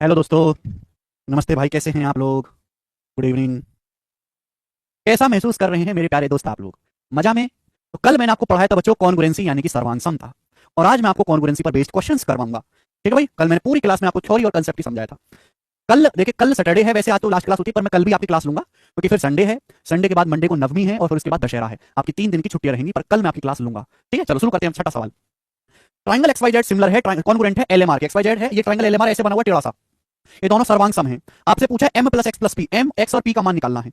Hello दोस्तों। नमस्ते भाई, कैसे हैं आप लोग? Good evening. कैसा महसूस कर रहे हैं मेरे प्यारे दोस्त आप लोग? मजा में? तो कल मैंने आपको पढ़ाया था बच्चों कॉन्ग्रुएंसी यानी कि सर्वांग समता, और आज मैं आपको कॉन्ग्रुएंसी पर बेस्ड क्वेश्चंस करवाऊंगा। ठीक है भाई, कल मैंने पूरी क्लास में आपको थ्योरी और कंसेप्ट ही समझाया था। कल देखिए, कल सैटरडे है, वैसे आज तो लास्ट क्लास होती है, पर मैं कल भी आपकी क्लास लूंगा क्योंकि फिर संडे है। संडे के बाद मंडे को नवमी है और फिर उसके बाद दशहरा है। आपकी 3 दिन की छुट्टियां रहेंगी, पर कल मैं आपकी क्लास लूंगा। ठीक है, चलो शुरू करते हैं। छठा सवाल। Triangle X Y Z similar है, कॉन्ग्रुएंट है एलएमआर के। एक्स वाई जेड है, ये ट्राइंगल एलएमआर ऐसे बना हुआ टेढ़ा सा। ये दोनों सर्वांग सम है। आपसे पूछा है m plus x plus P, m x और p का मान निकालना है।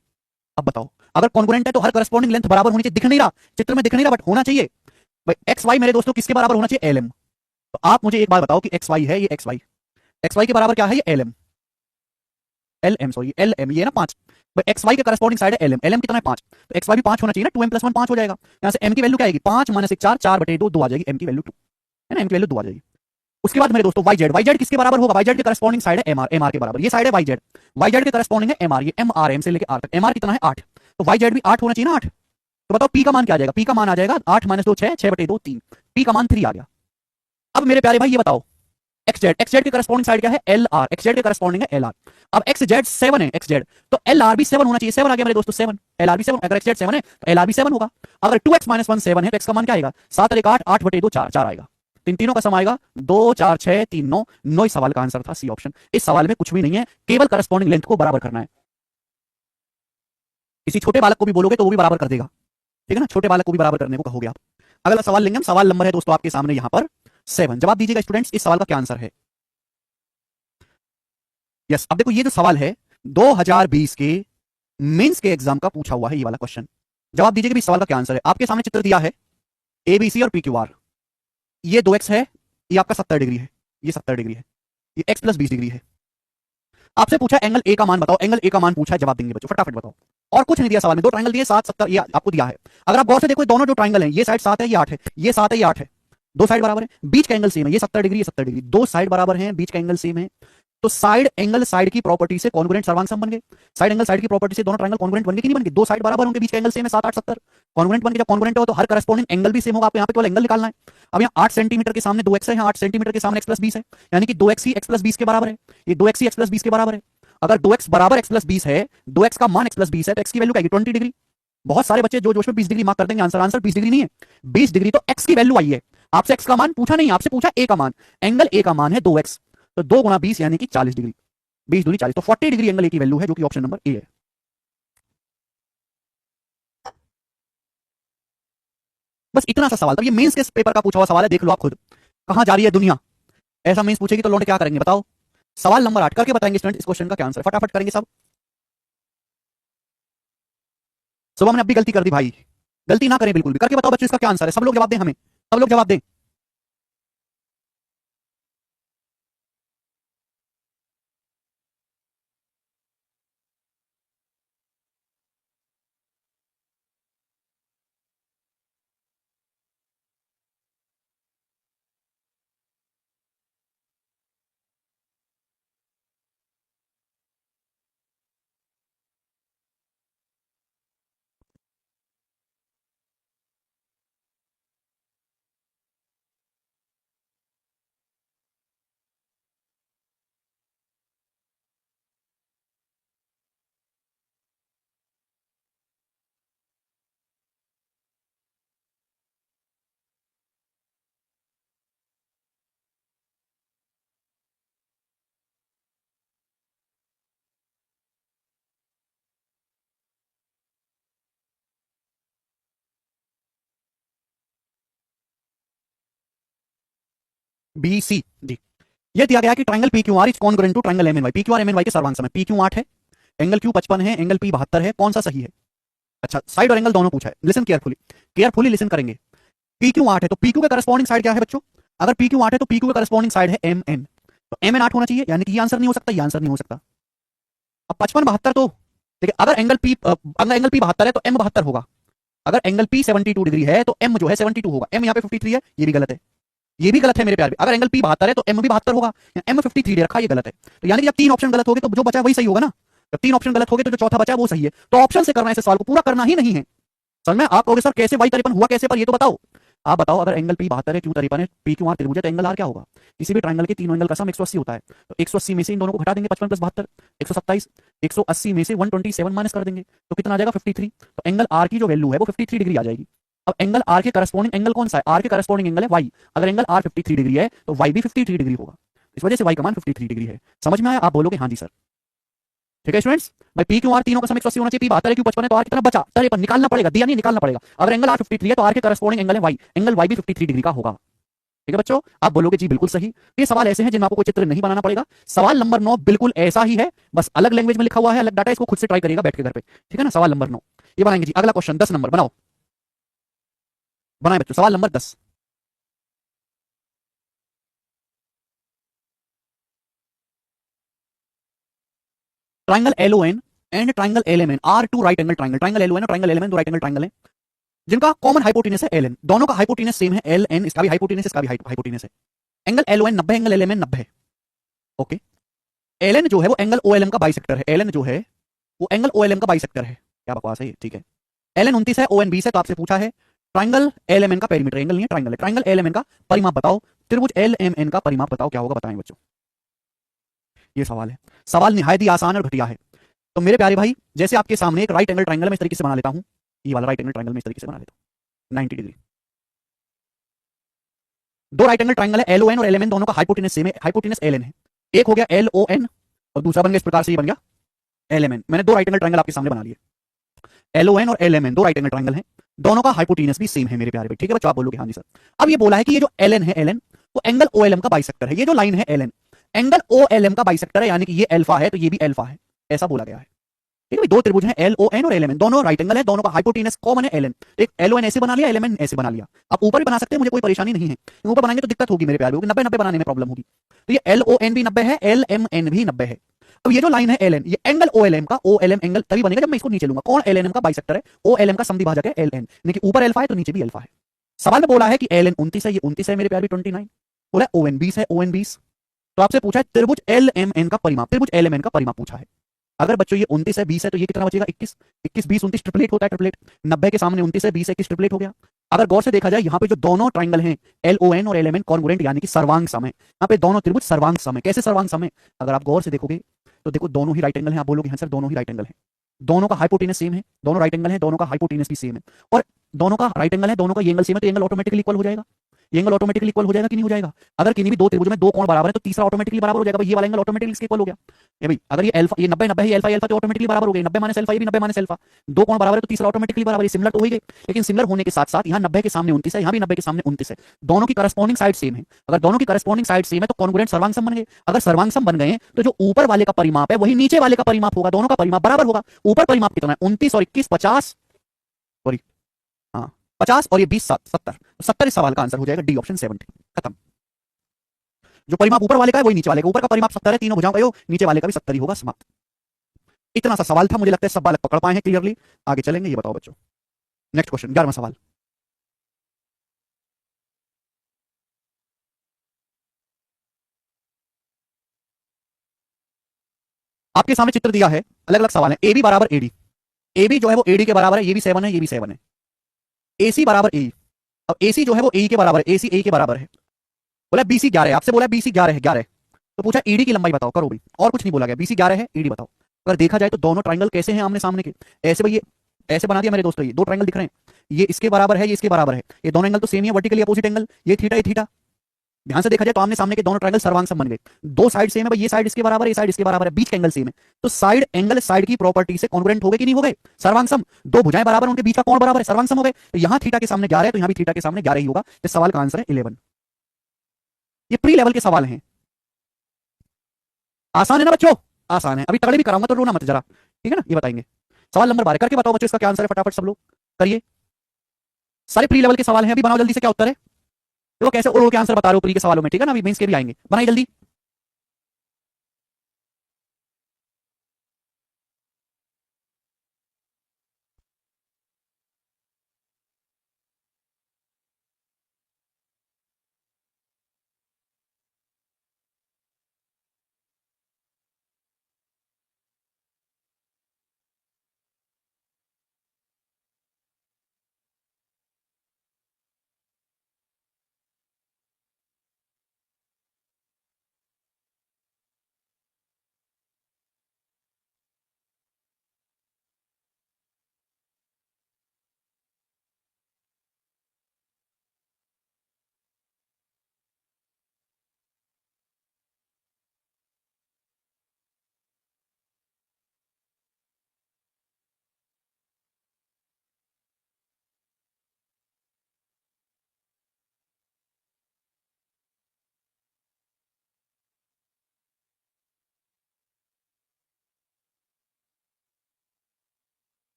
अब बताओ, अगर कॉन्ग्रुएंट है तो हर करस्पॉन्डिंग लेंथ बराबर होनी चाहिए। दिख नहीं रहा, चित्र में दिख नहीं रहा, बट होना चाहिए भाई। एक्स वाई मेरे दोस्तों किसके बराबर होना चाहिए? L M. तो आप मुझे एक बात बताओ कि एक्स वाई है, ये एक्स वाई के बराबर क्या है? ये L M. L M sorry, L M, ये ना 5। भाई एक्स वाई के करस्पॉन्डिंग साइड है एल एम। एल एम कितना है? 5। तो एक्स वाई भी 5 होना चाहिए ना। 2m + 1 5 हो जाएगा। यहाँ से m की वैल्यू क्या आएगी? 5 - 1 4, 4/2 2 आ जाएगी। m की वैल्यू 2 है ना, m की वैल्यू 2 आ जाएगी। उसके बाद मेरे दोस्तों वाई जेड किसके बराबर होगा? वाई जेड के करस्पॉन्डिंग साइड है एम आर के बराबर। ये साइड है वाई जेड के करस्पॉन्डिंग है एम आर। ये एम आर, एम से लेकर आर तक एम आर कितना है? 8। तो वाई जेड भी 8 होना चाहिए ना, 8। तो बताओ पी का मान क्या आ जाएगा? पी का मान आ जाएगा 8 - 2 6, 6/2 3। पी का मान 3 आ गया। अब मेरे प्यारे भाई ये बताओ, एक्स जेड के करस्पॉन्डिंग साइड क्या है? L R. एक्स जेड के करस्पॉन्डिंग है एल आर। अब एक्स जेड 7 है, एक्स जेड, तो एल आर भी 7 होना चाहिए। 7 आ गया मेरे दोस्तों, 7। एल आर भी 7। अगर एक्स जेड 7 है तो एल आर भी 7 होगा। अगर 2x - 1 7 है तो एक्स का मान क्या आएगा? 7 और 1 8, 8/2 4, 4 आएगा। तीन तीनों का सम आएगा 2 4 6 3 9 9। इस सवाल का आंसर था सी ऑप्शन। इस सवाल में कुछ भी नहीं है, केवल करस्पॉन्डिंग लेंथ को बराबर करना है। किसी छोटे बालक को भी बोलोगे तो वो भी बराबर कर देगा। ठीक है ना, छोटे बालक को भी बराबर करने को कहोगे आप। अगला सवाल लेंगे हम। सवाल नंबर है दोस्तों आपके सामने यहां पर 7। जवाब दीजिएगा स्टूडेंट्स, इस सवाल का क्या आंसर है? यस, अब देखो ये जो सवाल है 2020 के मेंस के एग्जाम का पूछा हुआ है, ये वाला क्वेश्चन। जवाब दीजिएगा भी इस सवाल का क्या आंसर है। आपके सामने चित्र दिया है एबीसी और पीक्यूआर। ये 2x है, ये आपका 70 डिग्री है, ये 70 डिग्री है, ये x + 20 डिग्री है। आपसे पूछा एंगल ए का मान बताओ। एंगल ए का मान पूछा है, जवाब देंगे बच्चों, फटाफट बताओ। और कुछ नहीं दिया सवाल में। दो ट्रायंगल दिए 7 70, ये आपको दिया है। अगर आप गौर से देखो दोनों जो ट्रायंगल हैं, ये साइड 7 है, ये 8 है, ये 7 है, ये 8 है, दो साइड बराबर है, बीच का एंगल सेम है। ये 70 डिग्री, ये 70 डिग्री, दो साइड बराबर हैं, बीच का एंगल सेम है। तो साइड एंगल साइड की प्रॉपर्टी से कॉन्ग्रुएंट सर्वांग सम बन गए। साइड एंगल साइड की प्रॉपर्टी से दोनों ट्रायंगल कॉन्ग्रुएंट बन गए कि नहीं बन गए? दो साइड बराबर होंगे, बीच का एंगल सेम है, 7 8 70, कॉन्ग्रुएंट बन गए। जब कॉन्ग्रुएंट हो तो हर करस्पॉन्डिंग एंगल भी सेम होगा। आपको यहाँ पे केवल एंगल निकालना है। अब यहाँ 8 सेंटीमीटर के सामने 2x है, यहाँ 8 सेंटीमीटर के सामने x + 20 है, यानी कि 2x ही x + 20 के बराबर है। ये 2x ही x + 20 के बराबर है। अगर 2x बराबर x + 20 है, 2x का मान x + 20 है, तो x की वैल्यू क्या आएगी? 20 डिग्री। बहुत सारे बच्चे जो जोश में 20 डिग्री मार्क कर देंगे। आंसर 20 डिग्री नहीं है, 20 डिग्री तो x की वैल्यू आई है। आपसे x का मान पूछा नहीं, आपसे पूछा a का मान। एंगल a का मान है 2x, तो 2 × 20 यानी कि 40 डिग्री। 20 दूनी 40, तो 40 डिग्री एंगल a की वैल्यू है, जो कि ऑप्शन नंबर ए है। बस इतना सा सवाल था। ये मेंस के पेपर का पूछा हुआ सवाल है, देख लो आप खुद। कहां जा रही है दुनिया? ऐसा मेंस पूछेगी तो लौट क्या करेंगे बताओ? सवाल नंबर 8 करके बताएंगे स्टूडेंट, इस क्वेश्चन का क्या आंसर फटाफट करेंगे सब। सुबह हमने अब भी गलती कर दी भाई, गलती ना करें बिल्कुल भी। करके बताओ बच्चों इसका क्या आंसर है। सब लोग जवाब दें हमें, सब लोग जवाब दें। B C G. ये दिया गया कि triangle P Q R is congruent to triangle M N Y. P Q R M N Y के सर्वांग सम है। पी क्यू 8 है, एंगल क्यू 55 है, एंगल पी 72 है। कौन सा सही है? अच्छा, साइड और एंगल दोनों पूछा है। लिसन केयरफुली, केयरफुली लिसन करेंगे। पी क्यू 8 है तो पी क्यू के करस्पॉन्डिंग साइड क्या है बच्चों? अगर पी क्यू 8 है तो पी क्यू के करस्पॉन्डिंग साइड है एम एन। तो एम एन 8 होना चाहिए, यानी कि ये आंसर नहीं हो सकता, ये आंसर नहीं हो सकता। अब 55 72 तो देखिए, अगर एंगल पी 72 है तो एम 72 होगा। अगर एंगल पी 72 डिग्री है तो एम जो है 72 होगा। एम यहाँ पे 53 है, ये भी गलत है, ये भी गलत है मेरे प्यार। अगर एंगल पी 72 है तो एम भी 72 होगा। एम 53 दे रखा, ये गलत है। तो यानी कि जब 3 ऑप्शन गलत हो गए तो जो बचा वही सही होगा ना। जब 3 ऑप्शन गलत हो गए तो जो चौथा बचा वो सही है। तो ऑप्शन से करना है, इस सवाल को पूरा करना ही नहीं है। समझ में? आप कहोगे सर कैसे वाई 53 हुआ कैसे, पर ये तो बताओ। आप बताओ, अगर एंगल पी 72 है, क्यू 53 है, पी क्यू आर त्रिभुज है, तो एंगल आर क्या होगा? किसी भी ट्राइंगल के तीनों एंगल का सम 180 होता है। तो 180 में से इन दोनों को घटा देंगे, 55 प्लस 72 127। 180 में से 127 माइनस कर देंगे तो कितना आ जाएगा? 53। तो एंगल आर की जो वैल्यू है वो 53 डिग्री आ जाएगी। अब एंगल आर के करस्पॉन्डिंग एंगल कौन सा है? आर के करस्पॉन्डिंग एंगल है वाई। अगर एंगल आर 53 डिग्री है तो वाई भी 53 डिग्री होगा। इस वजह से वाई का मान 53 डिग्री है। समझ में आया? आप बोलोगे हाँ जी सर। ठीक है स्टूडेंट्स, भाई पी क्यू आर तीनों का सम 180 होना चाहिए। पी 72 है, क्यू 55 है, तो आर कितना बचा? 53 निकालना पड़ेगा, दिया नहीं निकालना पड़ेगा। अगर एंगल आर 53 है तो आर के करस्पॉन्डिंग एंगल है वाई, एंगल वाई भी 53 डिग्री का होगा। ठीक है बच्चों, आप बोलोगे जी बिल्कुल सही। ये सवाल ऐसे हैं जिनमें आपको कोई चित्र नहीं बनाना पड़ेगा। सवाल नंबर 9 बिल्कुल ऐसा ही है, बस अलग लैंग्वेज में लिखा हुआ है, अलग डाटा। इसको खुद से ट्राई करिएगा बैठ के घर पे। ठीक है ना? सवाल नंबर 9 ये बनाएंगे जी। अगला क्वेश्चन 10 नंबर बनाओ, बनाए बच्चों सवाल number 10। Triangle LON and triangle LMN are two right angle triangle. Triangle LON और ट्राइंगल एलएमएन दो राइट एंगल ट्राइंगल है जिनका कॉमन हाइपोटेनस है एलएन। दोनों का हाइपोटेनस सेम है एलएन, इसका भी हाइपोटेनस, इसका भी हाइपोटेनस है। एंगल एलओएन 90, एंगल एलएमएन 90 है। ओके, एलएन जो है वो एंगल ओएलएम का बाइसेक्टर है। एलएन जो है वो एंगल ओएलएम का बाइसेक्टर है। क्या बकवास है ये? ठीक है, एलएन 29 है, ओएन 20 है। तो आपसे पूछा है ट्राइंगल एलएमएन का पेरीमीटर, एंगल नहीं है ट्राइंगल है, ट्राइंगल एलएमएन का परिमाप बताओ। त्रिभुज एलएमएन का परिमाप बताओ, क्या होगा? बताएं बच्चों, ये सवाल है। सवाल निहायत ही आसान और घटिया है। तो मेरे प्यारे भाई, जैसे आपके सामने एक राइट एंगल ट्राइंगल मैं इस तरीके से बना लेता हूं, ये वाला राइट एंगल ट्राइंगल में इस तरीके से बना लेता हूं 90 डिग्री। दो राइट एंगल ट्राइंगल है, एलओएन और एलएमएन, दोनों का हाइपोटेनस सेम है, हाइपोटेनस एलएन है। एक हो गया एलओएन और दूसरा बन गया इस प्रकार से, ये बन गया एलएमएन। मैंने दो राइट एंगल ट्राइंगल आपके सामने बना लिए। एलओएन और एलएमएन दो राइट एंगल ट्राइंगल हैं, दोनों का हाइपोटेनस भी सेम है मेरे प्यारे भाई। ठीक है बच्चों, आप बोलोगे हाँ जी सर। अब ये बोला है कि ये जो एलएन है, एलएन वो एंगल ओएलएम का बाइसेक्टर है। ये जो लाइन है एलएन एंगल ओएलएम का बाइसेक्टर है, यानी कि ये अल्फा है तो ये भी अल्फा है, ऐसा बोला गया है। ठीक है, दो त्रिभुज हैं एल ओ एन और एल एम एन, दोनों राइट एंगल है, दोनों का हाइपोटेनस कॉमन है एल एन। एक एल ओ एन ऐसे बना लिया, एल एम एन ऐसे बना लिया। आप ऊपर भी बना सकते हैं, मुझे कोई परेशानी नहीं है। ऊपर बनाएंगे तो दिक्कत होगी मेरे प्यारे, 90-90 बनाने में प्रॉब्लम होगी। तो ये एल ओ एन भी 90 है, एल एम एन भी 90 है। अब ये जो लाइन है एल एन, ये एंगल ओ एल एम का, ओ एल एम एंगल तभी बनेगा जब मैं इसको नीचे लूंगा। कौन? एल एन एम का बाइसेक्टर है, ओ एल एम का समद्विभाजक है एल एन। यानी ऊपर एल्फा है तो नीचे भी अल्फा है। सवाल में बोला है कि एल एन 29 है, ये 29 है मेरे प्यारे, 29। बोला ओ एन 20 है, ओ एन 20। तो आपसे पूछा है त्रिभुज एल एम एन का परिमाप, त्रिभुज एल एम एन का परिमाप पूछा है। अगर बच्चों ये 29 है, 20 है, तो ये कितना बचेगा? 21। 21 20 29 ट्रिपलेट होता है, ट्रिपलेट। 90 के सामने 29 है, 20 है, 21 ट्रिपलेट हो गया। अगर गौर से देखा जाए, यहाँ पे जो दोनों ट्राइंगल हैं एल ओ एन और एल एम एन कॉन्ग्रुएंट, यानी कि सर्वांग सम है। यहाँ पे दोनों त्रिभुज सर्वांग सम है। कैसे सर्वांग सम है? अगर आप गौर से देखोगे तो देखो दोनों ही राइट एंगल हैं। आप बोलोगे हाँ सर दोनों ही राइट एंगल हैं, दोनों का हाइपोटेनस सेम है, दोनों राइट एंगल है, दोनों का हाइपोटेनस भी सेम है, और दोनों का राइट एंगल है, दोनों का ये एंगल सेम है, तो एंगल ऑटोमेटिकली इक्वल हो जाएगा। ये एंगल ऑटोमेटिकली इक्वल हो जाएगा कि नहीं हो जाएगा? अगर किन्हीं भी दो त्रिभुज में दो कोण बराबर है तो तीसरा ऑटोमेटिकली बराबर हो जाएगा। भाई ये वाला एंगल ऑटोमेटिकली इसके इक्वल हो गया। ये भाई अगर ये अल्फा, ये 90 90 है, अल्फा अल्फा तो ऑटोमेटिकली बराबर हो गए। 90 माइनस अल्फा, ये भी 90 माइनस अल्फा, दो कोण बराबर है तो तीसरा ऑटोमेटिकली बराबर। ये सिमिलर तो हो ही गए, लेकिन सिमिलर होने के साथ साथ यहाँ 90 के सामने 29 है, यहाँ भी 90 के सामने 29 है, दोनों की करस्पॉन्डिंग साइड सेम है। अगर दोनों की करस्पॉन्डिंग साइड सेम है तो कॉन्ग्रुएंट सर्वांगसम बन गए। अगर सर्वांगसम बन गए तो जो ऊपर वाले का परिमाप है वही नीचे वाले का परिमाप होगा, दोनों का परिमाप बराबर होगा। ऊपर परिमाप कितना है? 29 और 21 50, सॉरी हाँ 50, और ये 20 70, 70 इस सवाल का आंसर हो जाएगा डी ऑप्शन 70। खत्म। जो परिमाप ऊपर वाले का है वही नीचे वाले का, ऊपर का परिमाप 70 है, तीनों भुजाओं का योग, नीचे वाले का भी 70 ही होगा, समाप्त। इतना सा सवाल था, मुझे लगता है सब बालक पकड़ पाए हैं क्लियरली। आगे चलेंगे, ये बताओ बच्चों। नेक्स्ट क्वेश्चन 11वां सवाल। आपके सामने चित्र दिया है, अलग अलग सवाल है। ए बी बराबर एडी, ए बी जो है वो एडी के बराबर है, ये भी 7 है, ये भी 7 है। ए सी बराबर ए, अब ए सी जो है वो ए के बराबर है, ए सी ए के बराबर है। बोला बी सी 11 है, आपसे बोला बी सी 11 है, 11। तो पूछा ईडी की लंबाई बताओ, करो भाई, और कुछ नहीं बोला गया, बी सी 11 है, ईडी बताओ। अगर देखा जाए तो दोनों ट्राइंगल कैसे हैं आमने सामने के? ऐसे भाई, ये ऐसे बना दिया मेरे दोस्तों, ये दो ट्राइंगल दिख रहे हैं, ये इसके बराबर है, ये इसके बराबर है, ये दोनों एंगल तो सेम ही है, वर्टिकली अपोजिट एंगल, ये थीटा, ये थीटा। ध्यान से देखा जाए तो आमने सामने के दोनों ट्राइंगल सर्वांग बन गए। दो साइड सेम है भाई, ये साइड इसके बराबर है, ये साइड इसके बराबर है, बीच का एंगल सेम है। तो साइड एंगल साइड की प्रॉपर्टी से कॉन्ग्रुएंट हो गए कि नहीं हो गए? सर्वांग सम। दो भुजाएं बराबर, उनके बीच का कोण बराबर है, सर्वांग सम हो गए। तो यहां थीटा के सामने 11 है, तो यहां भी थीटा के सामने 11 ही होगा। इस सवाल का आंसर है 11। ये प्री लेवल के सवाल हैं, आसान है ना बच्चों? आसान है। अभी तगड़े भी कराऊंगा तो रोना मत जरा, ठीक है ना? ये बताएंगे। सवाल नंबर 12 करके बताओ बच्चों, इसका क्या आंसर है? फटाफट सब लोग करिए। सारे प्री लेवल के सवाल हैं, अभी बनाओ जल्दी से, क्या उत्तर है? देखो कैसे उड़ उड़ के आंसर बता रहे हो प्री के सवालों में, ठीक है ना? अभी मेंस के भी आएंगे, बनाइए जल्दी।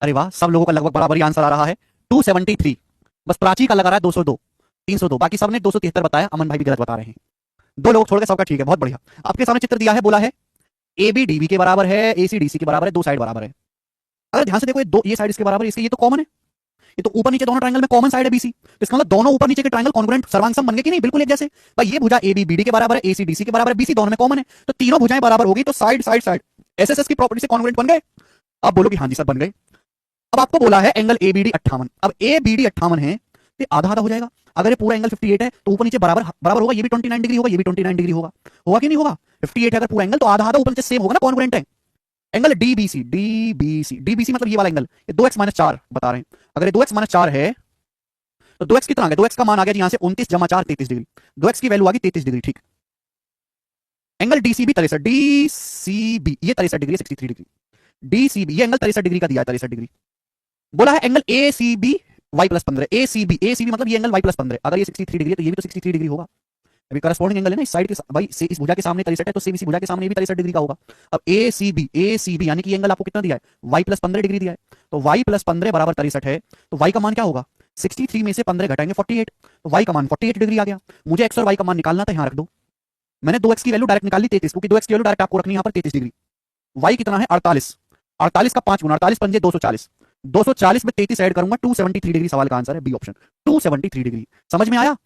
अरे वाह, सब लोगों का लगभग बराबर ही आंसर आ रहा है 273। बस प्राची का लगा रहा है 202, 302, बाकी सबने 273 बताया। अमन भाई भी गलत बता रहे हैं। दो लोग छोड़ के सबका ठीक है, बहुत बढ़िया। आपके सामने चित्र दिया है, बोला है ए बी डी बी के बराबर है, ए सी डी सी के बराबर है, दो साइड बराबर है। अगर ध्यान से देखो, ये साइड इसके बराबर है, इसके ये तो कॉमन है, ये तो ऊपर नीचे दोनों ट्रायंगल में कॉमन साइड है बीसी, तो इसका मतलब दोनों ऊपर नीचे के ट्रायंगल कॉन्ग्रुएंट सर्वांगसम बन गए कि नहीं? बिल्कुल एक जैसे। भाई ये भुजा ए बी बी डी के बराबर है, ए सी डी सी के बराबर है, बीसी दोनों में कॉमन है, तो तीनों भुजाएं बराबर होगी, तो साइड साइड साइड एसएसएस की प्रॉपर्टी से कॉन्ग्रुएंट बन गए। अब बोलोगे हाँ जी सर बन गए। अब आपको बोला है एंगल ए बी डी 58। अब ए बी डी 58 है तो आधा आधा हो जाएगा। अगर ये पूरा एंगल 58 है तो ऊपर नीचे बराबर बराबर होगा, ये भी 29 डिग्री होगा, ये भी 29 डिग्री होगा, होगा कि नहीं होगा? 58 है अगर पूरा एंगल तो आधा आधा ऊपर नीचे सेम होगा ना, कॉन्ग्रुएंट है। एंगल डीबीसी, डीबीसी, डीबीसी मतलब ये वाला एंगल, ये 2x - 4 बता रहे हैं। अगर ये 2x - 4 है तो 2x कितना आ गया? 2x का मान आ गया जी यहां से 29 + 4 33 डिग्री। 2x की वैल्यू आ गई 33 डिग्री, ठीक। एंगल डीसीबी 63, डीसीबी ये 63 डिग्री, 63 डिग्री। डीसीबी ये एंगल 63 डिग्री का दिया है, 63 डिग्री। बोला है angle ACB y + 15, ACB, ACB मतलब ये एंगल y + 15। अगर ये 63 डिग्री है तो ये भी तो 63 डिग्री होगा। अभी करस्पॉन्डिंग एंगल है ना इस साइड के, भाई से इस भुजा के सामने 63 है तो सेम इसी भुजा के सामने भी 63 डिग्री का होगा। अब एसीबी, एसीबी यानी कि ये एंगल आपको कितना दिया है? y + 15 डिग्री दिया है, तो y + 15 बराबर 63 है, तो y का मान क्या होगा? 63 में से 15 घटाएंगे 48, तो y का मान 48 डिग्री आ गया। मुझे x और y का मान निकालना था, यहां रख दो। मैंने 2x की वैल्यू डायरेक्ट निकाली 33, क्योंकि 2x की वैल्यू डायरेक्ट आपको रखनी है यहां पर 33 डिग्री। y कितना है? 48, 48 का 5 गुना, 48 पंजे 240, 240 में 33 ऐड करूंगा, 273 डिग्री सवाल का आंसर है, बी ऑप्शन 273 डिग्री। समझ में आया?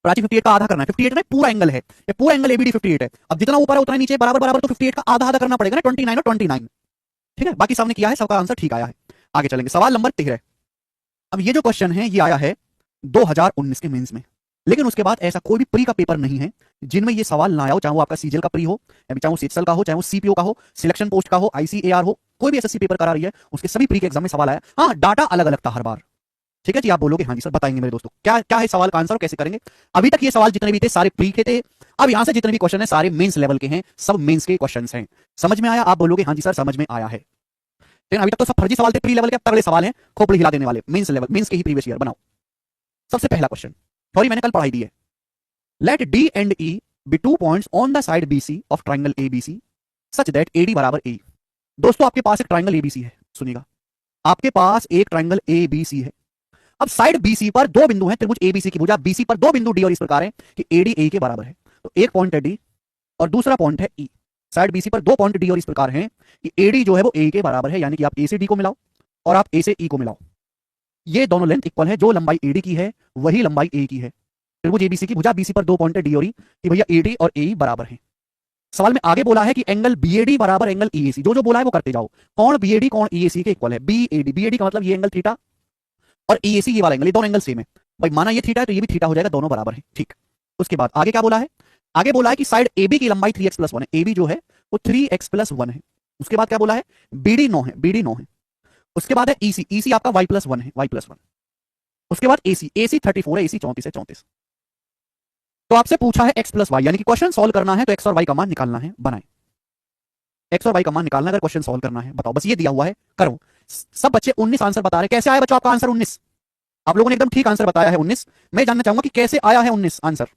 प्राची 58 का आधा करना है, 58 ना पूरा एंगल है, ये पूरा एंगल एबीडी 58 है। अब जितना ऊपर है उतना नीचे बराबर बराबर, तो 58 का आधा आधा करना पड़ेगा ना, 29 और 29, ठीक है। बाकी सबने किया है, सबका आंसर ठीक आया है। आगे चलेंगे, सवाल नंबर 13। अब ये जो क्वेश्चन है ये आया है 2019 के मेंस में, लेकिन उसके बाद ऐसा कोई भी प्री का पेपर नहीं है जिनमें ये सवाल ना आया हो, चाहे वो आपका सीजीएल का प्री हो, चाहे वो सीएचएल का हो, चाहे वो सीपीओ का हो, सिलेक्शन पोस्ट का हो, आईसीएआर हो, कोई भी एसएससी पेपर करा रही है उसके सभी प्री के एग्जाम में सवाल आया। हाँ, डाटा अलग अलग था हर बार, ठीक है जी। आप बोलोगे हाँ जी सर, बताएंगे मेरे दोस्तों क्या क्या है सवाल का आंसर और कैसे करेंगे। अभी तक ये सवाल जितने भी थे सारे प्री के थे, अब यहां से जितने भी क्वेश्चन है सारे मेंस लेवल के हैं, सब मेंस के क्वेश्चंस हैं। समझ में आया? आप बोलोगे हाँ जी सर समझ में आया है। लेकिन अभी तक तो सब फर्जी सवाल थे प्री लेवल के, अब तगड़े सवाल हैं खोपड़ी हिला देने वाले, मेंस लेवल, मेंस के ही प्रीवियस ईयर। बनाओ सबसे पहला क्वेश्चन, थ्योरी मैंने कल पढ़ाई दी है। Let D and E be 2 points on the side BC of triangle ABC such that AD बराबर ए। दोस्तों आपके पास एक ट्राइंगल एबीसी है, सुनिएगा, आपके पास एक ट्राइंगल एबीसी है। अब साइड बीसी पर दो बिंदु हैं, त्रिभुज एबीसी की भुजा बीसी पर दो बिंदु डी और इस प्रकार है कि एडी ए के बराबर है। तो एक पॉइंट है डी और दूसरा पॉइंट है ई। साइड बीसी पर दो पॉइंट डी और इस प्रकार हैं कि एडी जो है वो ए के बराबर है, यानी कि आप ए से डी को मिलाओ और आप ए से ई को मिलाओ, ये दोनों लेंथ इक्वल है। जो लंबाई एडी की है वही लंबाई ए की है। त्रिभुज एबीसी की भुजा बीसी पर दो पॉइंट है डी और ई, कि भैया एडी और ए बराबर है। सवाल में आगे बोला है कि एंगल बीएडी बराबर एंगल ईएसी। जो जो बोला है वो करते जाओ। कौन बीएडी कौन ईएसी के इक्वल है? बीएडी, बीएडी का मतलब ये एंगल थीटा और ईएसी ये वाला एंगल, ये दोनों एंगल सेम है। भाई माना ये थीटा है तो ये भी थीटा हो जाएगा, दोनों बराबर है, ठीक। उसके बाद आगे क्या बोला है? आगे बोला है कि साइड एबी की लंबाई 3x + 1 है, एबी जो है वो 3x + 1 है। उसके बाद क्या बोला है? बीडी 9 है, बीडी 9 है। उसके बाद है ईसी, ईसी आपका y + 1 है, y + 1। उसके बाद एसी, एसी 34 है, एसी 34 है, 34। तो आपसे पूछा है x + y, यानी कि क्वेश्चन सॉल्व करना है तो x और y का मान निकालना है, बनाए। x और y का मान निकालना अगर क्वेश्चन सॉल्व करना है, बताओ, बस ये दिया हुआ है, करो। सब बच्चे 19 आंसर बता रहे, कैसे आया बच्चों आपका आंसर 19? आप लोगों ने एकदम ठीक आंसर बताया है 19। मैं जानना चाहूंगा कि कैसे आया है 19 आंसर।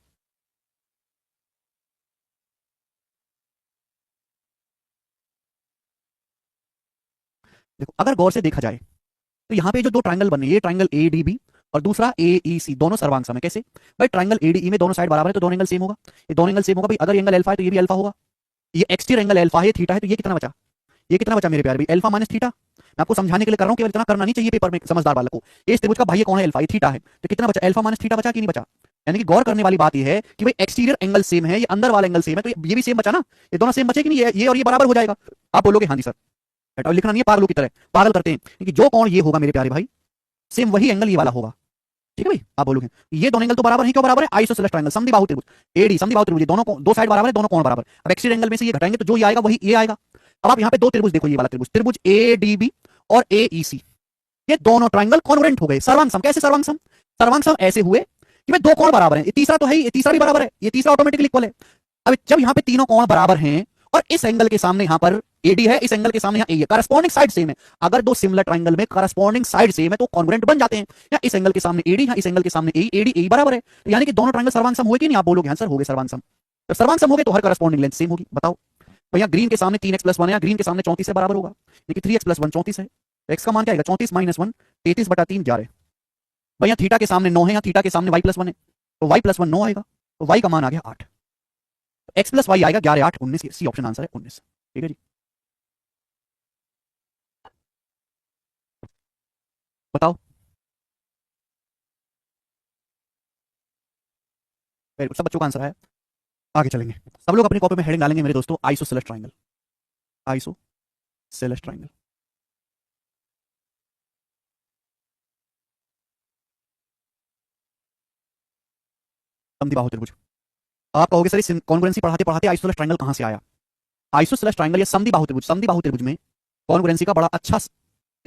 देखो अगर गौर से देखा जाए तो यहां पे जो दो ट्रायंगल बने, ये ट्रायंगल एडीबी और दूसरा एईसी, दोनों सर्वांग है। कैसे? भाई ट्रायंगल एडीई में दोनों साइड बराबर है तो दोनों एंगल सेम होगा, ये दोनों एंगल सेम होगा। भाई अगर ये एंगल अल्फा है तो ये भी अल्फा होगा, ये एक्सटीरियर एंगल अल्फा है, ये थीटा है, तो ये कितना बचा? ये कितना बचा मेरे प्यारे भाई? Alpha minus theta. मैं आपको समझाने के लिए कर रहा हूं, केवल इतना करना नहीं चाहिए पेपर में समझदार बालक को। इस त्रिभुज का भाई कौन है? अल्फा, ये थीटा है, तो कितना बचा? अल्फा माइनस थीटा बचा कि नहीं बचा? यानी कि गौर करने वाली बात यह है कि भाई एक्सटीरियर एंगल सेम है, ये अंदर वाला एंगल सेम है, तो ये भी सेम बचा ना, ये दोनों सेम बचे कि नहीं? ये और ये बराबर हो जाएगा। आप बोलोगे हाँ जी सर, लिखना नहीं है पागलों की तरह, पागल करते हैं कि जो कौन ये होगा मेरे प्यारे भाई, सेम वही एंगल ये वाला होगा, ठीक है भाई। आप बोलोगे ये दोनों एंगल तो बराबर है, क्यों बराबर है? आइसोसेलेस ट्रायंगल, समद्विबाहु त्रिभुज एडी, समद्विबाहु त्रिभुज, दोनों दो साइड बराबर है, दोनों कोण बराबर। अब एक्सटीरियर एंगल में से ये घटाएंगे तो जो ये आएगा वही ये आएगा। अब आप यहाँ पे दो त्रिभुज देखो, ये वाला त्रिभुज, त्रिभुज एडीबी और एईसी, ये दोनों ट्रायंगल कॉन्ग्रुएंट हो गए, सर्वांगसम। कैसे सर्वांगसम? सर्वांगसम ऐसे हुए कि भाई दो कोण बराबर हैं, ये तीसरा तो है ही, ये तीसरा भी बराबर है, ये तीसरा ऑटोमेटिकली इक्वल है। अब जब यहाँ पे तीनों कोण बराबर हैं और इस एंगल के सामने यहाँ पर एडी है, इस एंगल के सामने यहाँ ए है, करस्पॉन्डिंग साइड सेम है। अगर दो सिमिलर ट्रायंगल में करस्पॉन्डिंग साइड सेम है तो कॉन्ग्रुएंट बन जाते हैं। या इस एंगल के सामने एडी, यहाँ इस एंगल के सामने ए, एडी ए बराबर है, तो यानी कि दोनों ट्रायंगल सर्वांगसम हुए कि नहीं? आप बोलोगे हाँ सर हो गए सर्वांगसम। जब सर्वांगसम हो गए तो हर करस्पॉन्डिंग लेंथ सेम होगी। बताओ भैया ग्रीन के सामने 3x+1 है या ग्रीन के सामने 34 है बराबर होगा, लेकिन 3x+1 34 है, तो x का मान क्या आएगा 34 - 1 33/3 11। भैया थीटा के सामने 9 है या थीटा के सामने y+1 है, तो y+1 9 आएगा, तो y का मान आ गया 8, तो x + y आएगा 11 8 19, सी ऑप्शन आंसर है 19। ठीक है जी, बताओ। वेरी गुड, सब बच्चों का आंसर है। आगे चलेंगे, सब लोग अपनी कॉपी में हेडिंग डालेंगे मेरे दोस्तों, आइसोसेलेस ट्राइंगल, आइसोसेलेस ट्राइंगल। समद्विबाहु त्रिभुज। आप कहोगे सर इस कॉन्ग्रुएंसी पढ़ाते पढ़ाते आइसोसेलेस ट्राइंगल कहां से आया? आइसोसेलेस ट्राइंगल या समद्विबाहु त्रिभुज, समद्विबाहु त्रिभुज में कॉन्ग्रुएंसी का बड़ा अच्छा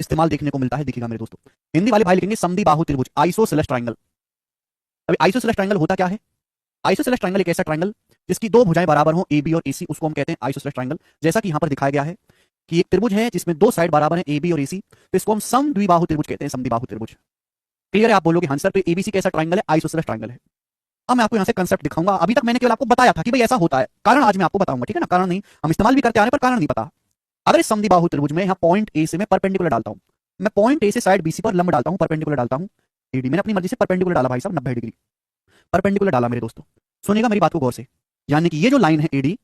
इस्तेमाल देखने को मिलता है, देखिएगा मेरे दोस्तों। हिंदी वाले भाई लिखेंगे समद्विबाहु त्रिभुज, आइसोसेलेस ट्राइंगल। अभी आइसोसेलेस ट्राइंगल होता क्या है? आइसोसेलेस ट्राइंगल एक ऐसा ट्राइंगल जिसकी दो भुजाएं बराबर हो, ए बी और ए सी, उसको हम कहते हैं आइसोसेलेस ट्राइंगल। जैसा कि यहां पर दिखाया गया है कि एक त्रिभुज है जिसमें दो साइड बराबर है, ए बी और ए सी, तो इसको हम समद्विबाहु त्रिभुज कहते हैं, समद्विबाहु त्रिभुज। क्लियर है? आप बोलोगे हाँ सर तो एबीसी कैसा ट्राइंगल है? आइसोसेलेस ट्राइंगल है। अब मैं आपको यहां से कंसेप्ट दिखाऊंगा, अभी तक मैंने केवल आपको बताया था कि भाई ऐसा होता है, कारण आज मैं आपको बताऊंगा, ठीक है ना? कारण नहीं, हम इस्तेमाल भी करते आ रहे हैं पर कारण नहीं पता। अगर इस समद्विबाहु त्रिभुज में यहां पॉइंट ए से मैं परपेंडिकुलर डालता हूं, मैं पॉइंट ए से साइड बीसी पर लंब डालता हूं, परपेंडिकुलर डालता हूं, एडी मैंने अपनी मर्जी से परपेंडिकुलर डाला भाई साहब, 90 डिग्री परपेंडिकुलर डाला मेरे दोस्तों। सुनिएगा मेरी बात को गौर से, यानी कि ये जो लाइन है एडी,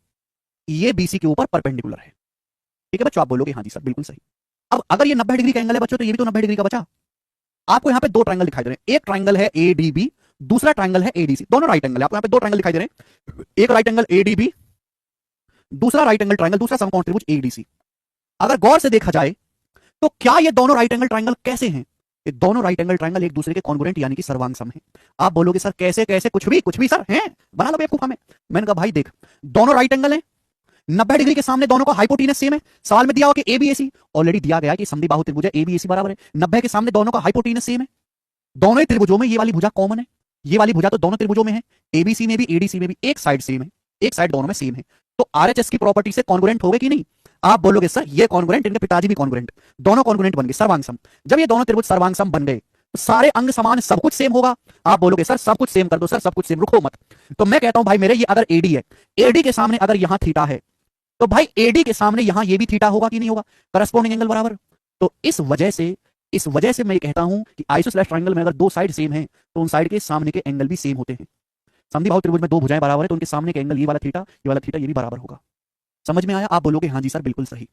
ये बीसी के ऊपर परपेंडिकुलर है। ठीक है बच्चों? आप बोलोगे हाँ जी सर बिल्कुल सही। अब अगर ये 90 डिग्री का एंगल है बच्चों, तो ये भी तो 90 डिग्री का बचा। आपको यहाँ पे दो ट्रायंगल दिखाई दे रहे हैं, एक ट्रायंगल है एडीबी, दूसरा ट्रायंगल है एडीसी, दोनों राइट एंगल है। आपको यहाँ पे दो ट्रायंगल दिखाई दे रहे हैं, एक राइट एंगल एडीबी, दूसरा राइट एंगल ट्रायंगल, दूसरा समकोण त्रिभुज एडीसी। अगर गौर से देखा जाए तो क्या ये दोनों राइट एंगल ट्रायंगल कैसे हैं? ये दोनों राइट एंगल ट्रायंगल एक दूसरे के कॉन्ग्रुएंट यानी कि सर्वांग सम है। आप बोलोगे सर कैसे कैसे, कुछ भी सर हैं, बना लो बेवकूफ हमें। मैंने कहा भाई देख, दोनों राइट एंगल है, 90 डिग्री के सामने दोनों का हाइपोटेनस सेम है। सवाल में दिया हो कि A B A C, already दिया गया है कि समद्विबाहु त्रिभुज है, ए बी ए सी बराबर है, 90 के सामने दोनों का हाइपोटेनस सेम है। दोनों ही त्रिभुजों में ये वाली भुजा कॉमन है, ये वाली भुजा तो दोनों त्रिभुजों में है, एबीसी में भी एडीसी में भी एक साइड सेम है, एक साइड दोनों में सेम है, तो आरएचएस की प्रॉपर्टी से कॉन्ग्रुएंट हो गए कि नहीं? आप बोलोगे सर ये कॉन्ग्रुएंट, इनके पिताजी भी कॉन्ग्रुएंट, दोनों कॉन्ग्रुएंट बन गए, सर्वांग सम। जब ये दोनों त्रिभुज सर्वांग सम बन गए तो सारे अंग समान, सब कुछ सेम होगा। आप बोलोगे सर सब कुछ सेम कर दो, सर सब कुछ सेम, रुको मत। तो मैं कहता हूं भाई मेरे, ये अगर एडी है, एडी के सामने अगर यहां थीटा है, तो भाई एडी के सामने यहां ये भी थीटा होगा कि नहीं होगा? करस्पॉन्डिंग एंगल बराबर। तो इस वजह से मैं कहता हूं कि आइसोसेलेस ट्रायंगल में अगर दो साइड सेम है तो उन साइड के सामने के एंगल भी सेम होते हैं। समद्विबाहु त्रिभुज में दो भुजाएं बराबर है तो उनके सामने के एंगल, ये वाला थीटा, ये वाला थीटा, ये भी बराबर होगा। समझ में आया? आप बोलोगे हाँ जी सर बिल्कुल सही।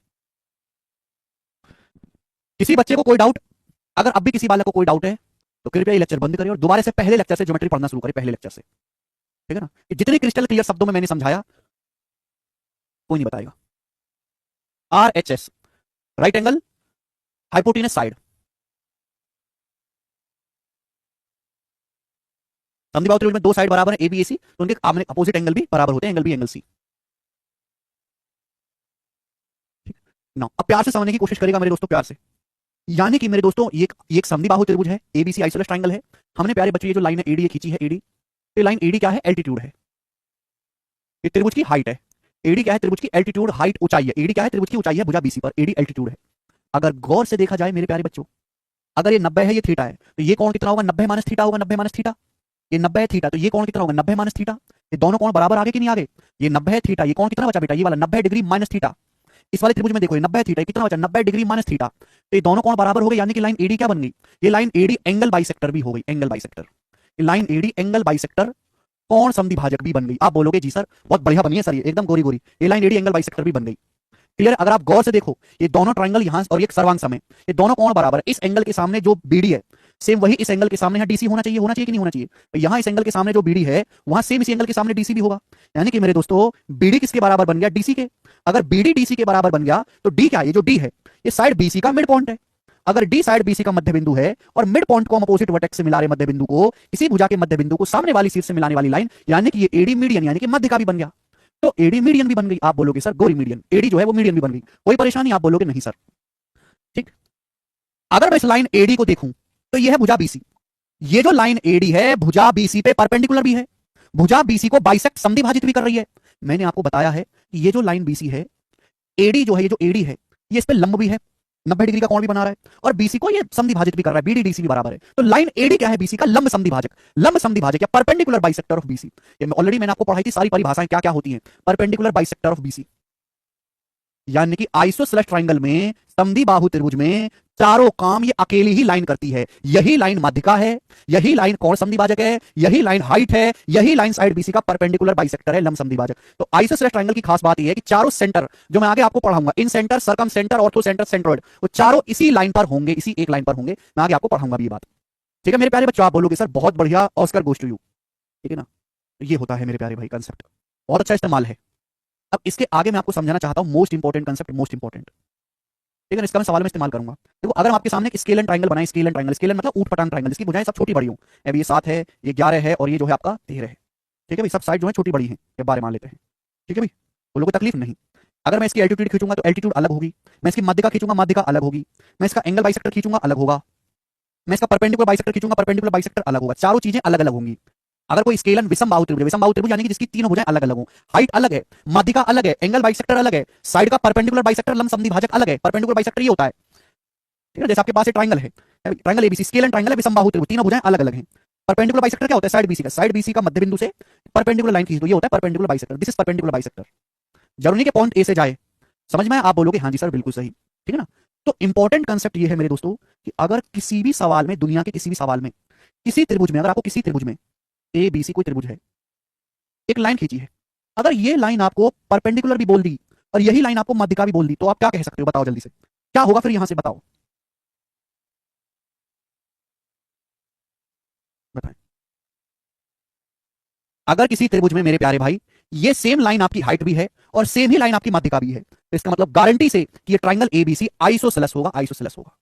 किसी बच्चे को कोई डाउट, अगर अब भी किसी बालक को कोई डाउट है तो कृपया ये लेक्चर बंद करें और दोबारा से पहले लेक्चर से ज्योमेट्री पढ़ना शुरू करें, पहले लेक्चर से, ठीक है ना? जितने क्रिस्टल क्लियर शब्दों में मैंने समझाया कोई नहीं बताएगा। RHS, right angle hypotenuse side, समद्विबाहु त्रिभुज में दो साइड बराबर है एबीएसी, तो उनके अपोजिट एंगल भी बराबर होते हैं, एंगल बी एंगल सी। ना अब प्यार से समझने की कोशिश करेगा मेरे दोस्तों, प्यार से। यानी कि मेरे दोस्तों ये एक समद्विबाहु त्रिभुज है, एबीसी आइसोसेलेस ट्रायंगल है। हमने प्यारे बच्चे ये जो लाइन है एडी खींची है, एडी, ये लाइन एडी क्या है? एल्टीट्यूड है, ये त्रिभुज की हाइट है। एडी क्या है? त्रिभुज की एल्टीट्यूड, हाइट, ऊंचाई है। एडी क्या है? त्रिभुज की ऊंचाई है भुजा बीसी पर, एडी एल्टीट्यूड है। अगर गौर से देखा जाए मेरे प्यारे बच्चों, अगर ये 90 है, ये थीटा है, तो ये कोण कितना होगा? 90 माइनस थीटा होगा, 90 माइनस थीटा। ये 90 है थीटा, तो ये कोण कितना होगा? 90 माइनस थीटा। ये दोनों कोण बराबर आगे कि नहीं आगे? ये 90 है थीटा, ये कोण कितना बचा बेटा? ये वाला 90 डिग्री माइनस थीटा। इस वाले त्रिभुज में देखो ये 90 है थीटा, कितना बचा? 90 डिग्री माइनस थीटा। तो ये दोनों कोण बराबर हो गए, यानी कि लाइन एडी क्या बन गई? ये लाइन एडी एंगल बाइसेक्टर भी हो गई, एंगल बाइसेक्टर। ये लाइन एडी एंगल बाइसेक्टर, कोण समद्विभाजक भी बन गई। आप बोलोगे जी सर बहुत बढ़िया बनी है सर, ये एकदम गोरी गोरी, ये लाइन एडी एंगल बाइसेक्टर भी बन गई। क्लियर? अगर आप गौर से देखो ये दोनों ट्रायंगल यहां और ये सर्वांग सम है, ये दोनों कोण बराबर है। इस एंगल के सामने जो बीडी है सेम वही इस एंगल के सामने यहाँ डीसी होना चाहिए, होना चाहिए कि नहीं होना चाहिए? तो यहाँ इस एंगल के सामने जो बीडी है वहां सेम इस एंगल के सामने डीसी भी होगा। यानी कि मेरे दोस्तों बीडी किसके बराबर बन गया? डीसी के। अगर बीडी डीसी के बराबर बन गया तो डी क्या है? ये जो डी है ये साइड बीसी का मिड पॉइंट है। अगर डी साइड बीसी का मध्य बिंदु है और मिड पॉइंट को हम अपोजिट वर्टेक्स से मिला रहे, मध्य बिंदु को इसी भुजा के मध्य बिंदु को सामने वाली शीर्ष से मिलाने वाली लाइन, यानी कि ये एडी मीडियन यानी कि मध्य का भी बन गया, तो एडी मीडियन भी बन गई। आप बोलोगे सर गोरी मीडियन, एडी जो है वो मीडियन भी बन गई, कोई परेशानी? आप बोलोगे नहीं सर। ठीक, अगर मैं इस लाइन एडी को देखूं तो ये है भुजा बीसी, ये जो लाइन एडी है भुजा बीसी पे परपेंडिकुलर भी है, भुजा बीसी को बाइसेक्ट समद्विभाजित भी कर रही है। मैंने आपको बताया है कि ये जो लाइन बीसी है, एडी जो है, ये जो एडी है ये इस पे लंब भी है, 90 डिग्री का कोण भी बना रहा है, और बीसी को ये समद्विभाजित भी कर रहा है, बीडी डीसी भी बराबर है। तो लाइन एडी क्या है? बीसी का लंब समद्विभाजक, लंब समद्विभाजक या परपेंडिकुलर बाइसेक्टर ऑफ बीसी। ये ऑलरेडी मैंने आपको पढ़ाई थी सारी परिभाषाएं क्या क्या होती हैं, परपेंडिकुलर बाइसेक्टर ऑफ बीसी। यानी कि आइसोसेलेस ट्राइंगल में, समद्विबाहु त्रिभुज में चारों काम ये अकेली ही लाइन करती है। यही लाइन माध्यिका है, यही लाइन कोण समद्विभाजक है, यही लाइन हाइट है, यही लाइन साइड बीसी का परपेंडिकुलर बाइसेक्टर है, लंब समद्विभाजक। तो आइसोसेलेस ट्राइंगल की खास बात यह है कि चारों सेंटर जो मैं आगे आपको पढ़ाऊंगा, incentre, circumcentre, orthocentre, centroid, वो चारों इसी लाइन पर होंगे, इसी एक लाइन पर होंगे। मैं आगे आपको पढ़ाऊंगा भी ये बात। ठीक है मेरे प्यारे बच्चों, आप बोलोगे सर बहुत बढ़िया, ऑस्कर गोज टू यू। ठीक है ना, ये होता है मेरे प्यारे भाई कंसेप्ट, बहुत अच्छा इस्तेमाल है। अब इसके आगे मैं आपको समझाना चाहता हूं most important concept, most important. ठीक है, इसका मैं सवाल में इस्तेमाल करूंगा। देखो अगर हम आपके सामने स्केल एंड ट्राइंगल बनाए, स्केल एंड ट्राइंगल, स्केल मतलब ऊट पटांग ट्राइंगल, इसकी भुजाएं सब छोटी बड़ी हों। अब ये 7 है, ये 11 है, और ये जो है आपका 13 है। ठीक है भाई, सब साइड जो है छोटी बड़ी है, ये बारे मान लेते हैं। ठीक है भाई, वो लोगों को तकलीफ नहीं। अगर मैं इसकी एल्टीट्यूड खींचूंगा तो एल्टीट्यूड अलग होगी, मैं इसकी माध्यिका खींचूंगा, माध्यिका अलग होगी, मैं इसका एंगल बाइसेक्टर खींचूंगा अलग होगा, मैं इसका परपेंडिकुलर बाइसेक्टर खींचूंगा, परपेंडिकुलर बाइसेक्टर अलग होगा। चारों चीजें अलग अलग होंगी। अगर कोई स्केलन विषम बाहु त्रिभुज, विषम बाहु त्रिभुज यानी कि जिसकी तीनों भुजाएं अलग अलग हो, हाइट अलग है, माध्यिका अलग है, एंगल बाइसेक्टर अलग है, साइड का परपेंडिकुलर बाइसेक्टर लंब समद्विभाजक अलग है। परपेंडिकुलर बाइसेक्टर ये होता है, ठीक है, जैसे आपके पास एक ट्राइंगल है, triangle ABC, scale and triangle है, विषम बाहु त्रिभुज, तीनों भुजाएं अलग अलग हैं। परपेंडिकुलर बाइसेक्टर क्या होता है? साइड बीसी का, साइड बीसी का मध्य बिंदु से परपेंडिकुलर लाइन खींच दो, ये होता है perpendicular bisector. This is perpendicular bisector. जरूरी नहीं कि पॉइंट ए से जाए, समझ में? आप बोलोगे हाँ जी सर बिल्कुल सही, ठीक है ना। तो इंपॉर्टेंट कंसेप्ट ये है मेरे दोस्तों कि अगर किसी भी सवाल में, दुनिया के किसी भी सवाल में, किसी त्रिभुज में, अगर आपको किसी त्रिभुज में ए बी सी कोई त्रिभुज है, एक लाइन खींची है, अगर ये लाइन आपको परपेंडिकुलर भी बोल दी और यही लाइन आपको माध्यिका भी बोल दी, तो आप क्या कह सकते हो? बताओ जल्दी से, क्या होगा फिर यहां से, बताओ बताएं। अगर किसी त्रिभुज में मेरे प्यारे भाई ये सेम लाइन आपकी हाइट भी है और सेम ही लाइन आपकी माध्यिका भी है, तो इसका मतलब गारंटी से कि ये ट्राइंगल एबीसी आइसोसेलेस होगा, आइसोसेलेस होगा।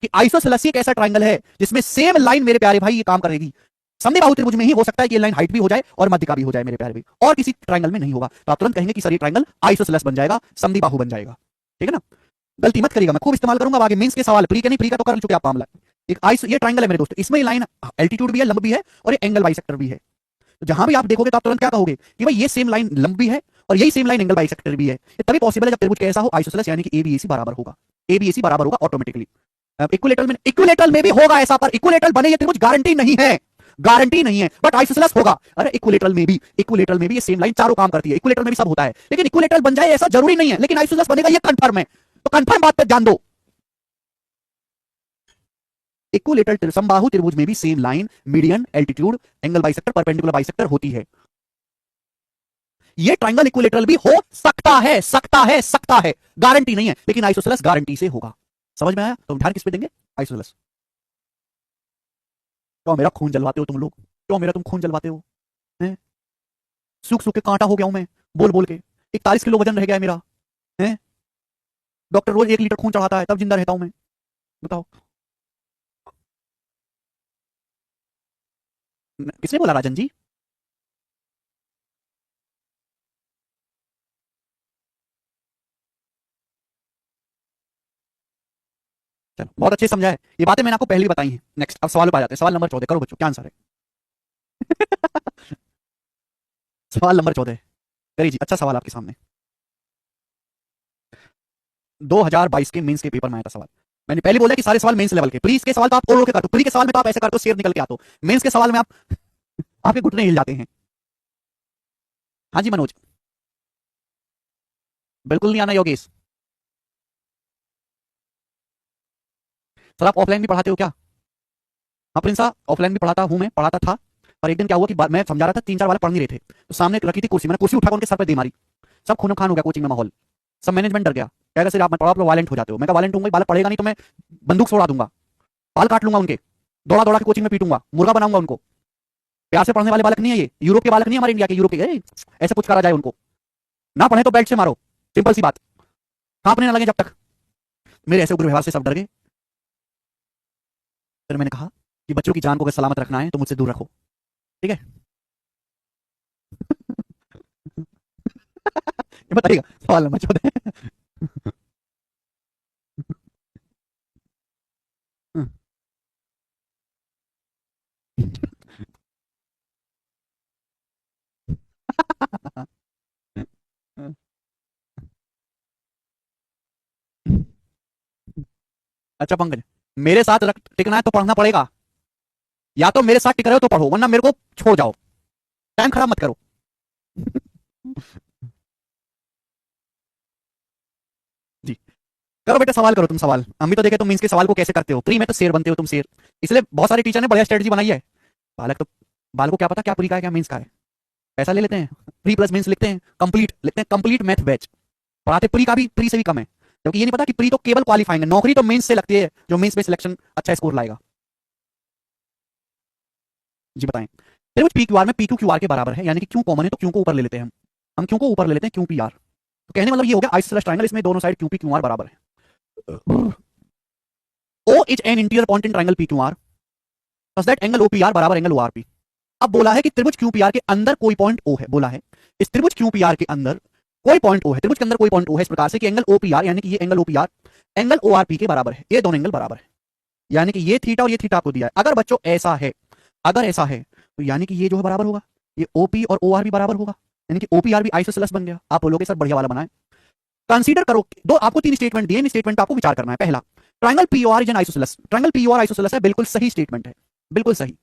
कि आइसोसेलेस एक ऐसा ट्राइंगल है जिसमें सेम लाइन मेरे प्यारे भाई ये काम करेगी। समद्विबाहु त्रिभुज में ही हो सकता है कि ये लाइन हाइट भी हो जाए और माध्यिका भी हो जाए मेरे प्यारे भाई, और किसी ट्राइंगल में नहीं होगा। तो आप तुरंत कहेंगे कि सर ये ट्राइंगल आइसोसेलेस बन जाएगा, समद्विबाहु बन जाएगा। ठीक है ना, गलती मत करिएगा, मैं खूब इस्तेमाल करूंगा आगे मेंस के सवाल, प्री के नहीं, प्री का तो कर चुके आप मामला। एक आइस, ये ट्राइंगल है मेरे दोस्तों, इसमें लाइन एल्टीट्यूड भी है, लंब भी है, और ये एंगल बाइसेक्टर भी है। तो जहां भी आप देखोगे तो आप तुरंत क्या कहोगे कि भाई ये सेम लाइन लंब भी है और यही सेम लाइन एंगल बाइसेक्टर भी है। ये तभी पॉसिबल है जब त्रिभुज कैसा हो? आइसोसेलेस, यानी कि एबीएसी बराबर होगा, एबीएसी बराबर होगा ऑटोमेटिकली। इक्विलेटरल में भी होगा ऐसा, पर इक्विलेटरल बने ये त्रिभुज गारंटी नहीं है, गारंटी नहीं है, बट आइसोसेलेस होगा। अरे इक्विलेटरल में भी ये सेम लाइन चारों काम करती है, इक्विलेटरल में भी सब होता है, लेकिन इक्विलेटरल बन जाए ऐसा जरूरी नहीं है, लेकिन आइसोसेलेस बनेगा ये कंफर्म है। तो कंफर्म बात पे ध्यान दो, इक्विलेटरल समबाहु त्रिभुज में भी same line, median, altitude, angle bisector, perpendicular bisector होती है। ये ट्राइंगल इक्विलेटरल भी हो सकता है, सकता है, सकता है, गारंटी नहीं है, लेकिन आइसोसेलेस गारंटी से होगा। समझ में आया? तो ध्यान किस पे देंगे? आइसोसेलेस। क्यों मेरा खून जलवाते हो तुम लोग? क्यों मेरा तुम खून जलवाते हो? हैं? सूख सूख के कांटा हो गया हूं मैं, बोल बोल के। 41 किलो वजन रह गया है मेरा। हैं? डॉक्टर रोज 1 लीटर खून चढ़ाता है तब जिंदा रहता हूं मैं, बताओ। किसने बोला राजन जी? चलो बहुत अच्छे समझा है, ये बातें मैंने आपको पहले ही बताई हैं। नेक्स्ट, अब सवाल पे आ जाते हैं। सवाल नंबर 14 करो बच्चों, क्या आंसर है? सवाल नंबर 14 करिए जी, अच्छा सवाल आपके सामने। 2022 के मेंस के पेपर में आया था सवाल। मैंने पहले बोला कि सारे सवाल मेंस लेवल के, प्री के सवाल तो आप और के काटो, प्री के सवाल में तो आप ऐसे काटो शेर निकल के आते हो, मेंस के सवाल में आप आपके घुटने हिल जाते हैं। हाँ जी मनोज, बिल्कुल नहीं आना योगेश। सर आप ऑफलाइन भी पढ़ाते हो क्या? हाँ प्रिंस साहब, ऑफलाइन भी पढ़ाता हूँ, मैं पढ़ाता था। और एक दिन क्या हुआ कि मैं समझा रहा था, 3-4 वाले पढ़ नहीं रहे थे, तो सामने रखी थी कुर्सी, मैंने कुर्सी उठाकर उनके सर पे दे मारी। सब खूनो खान हो गया कोचिंग में माहौल, सब मैनेजमेंट डर गया, कहेगा सर आप मत पढ़ाओ, आप वायलेंट हो जाते हो। मैं कहा वायलेंट होंगे, बालक पढ़ेगा नहीं तो मैं बंदूक छोड़ा दूंगा, बाल काट लूंगा उनके, दौड़ा दौड़ा के कोचिंग में पीटूंगा, मुर्गा बनाऊंगा उनको। प्यार से पढ़ने वाले बालक नहीं है ये, यूरोप के बालक नहीं, हमारे इंडिया के, यूरोप के। ऐसे कुछ करा जाए उनको, ना पढ़े तो बेल्ट से मारो, सिंपल सी बात, कांपने ना लगे जब तक। मेरे ऐसे उग्र व्यवहार से सब डर गए। फिर मैंने कहा कि बच्चों की जान को अगर सलामत रखना है तो मुझसे दूर रखो, ठीक है? ये बताइएगा सवाल नंबर 14। अच्छा पंकज, मेरे साथ टिकना है तो पढ़ना पड़ेगा, या तो मेरे साथ टिक रहे हो तो पढ़ो, वरना मेरे को छोड़ जाओ, टाइम खराब मत करो। करो बेटा सवाल करो, तुम सवाल। हम भी तो देखे तुम मीन्स के सवाल को कैसे करते हो। प्री में तो शेर बनते हो तुम, शेर। इसलिए बहुत सारे टीचर ने बढ़िया स्ट्रेटजी बनाई है। बालक तो, बाल को क्या पता क्या प्री का है क्या मीन्स का है। पैसा ले लेते हैं, प्री प्लस मीन्स लिखते हैं, कंप्लीट लिखते हैं, कंप्लीट मैथ बैच पढ़ाते। प्री का भी प्री से भी कम है, क्योंकि ये नहीं पता कि प्री तो केवल क्वालिफाइंग है, नौकरी तो मेंस से लगती है, जो मेंस में सिलेक्शन अच्छा स्कोर लाएगा। जी बताएं। त्रिभुज पी क्यू आर में पी क्यू क्यू आर के बराबर है, यानी कि क्यू कॉमन है तो क्यू को ऊपर ले लेते हैं हम क्यू को ऊपर ले लेते हैं, क्यू पी आर। तो कहने मतलब ये हो गया आइसोसेलेस ट्रायंगल, इसमें दोनों side Q P Q R बराबर है। O is an interior point in triangle P Q R, such that angle O P R बराबर एंगल ओ आर पी। अब बोला है कि त्रिभुज क्यू पी आर के अंदर कोई पॉइंट ओ है, बोला है इस त्रिभुज क्यू पी आर के अंदर कोई पॉइंट ओ है, त्रिभुज के अंदर कोई पॉइंट ओ है इस प्रकार से कि एंगल ओ पी आर, यानी कि ये angle O P R angle O R P के बराबर है। ये दोनों एंगल बराबर है, यानी कि ये थीटा और ये थीटा आपको दिया है। अगर बच्चों ऐसा है, अगर ऐसा है तो यानी कि ये जो है बराबर होगा, ये ओपी और ओ आर भी बराबर होगा, यानी कि ओपी आर भी आइसोसेलेस बन गया। आप बोलोगे सर बढ़िया वाला बनाए। कंसीडर करो, दो आपको तीन स्टेटमेंट दिए, इन स्टेटमेंट पे आपको विचार करना है। पहला, triangle POR is an isosceles, triangle POR isosceles है, बिल्कुल सही स्टेटमेंट है, बिल्कुल सही।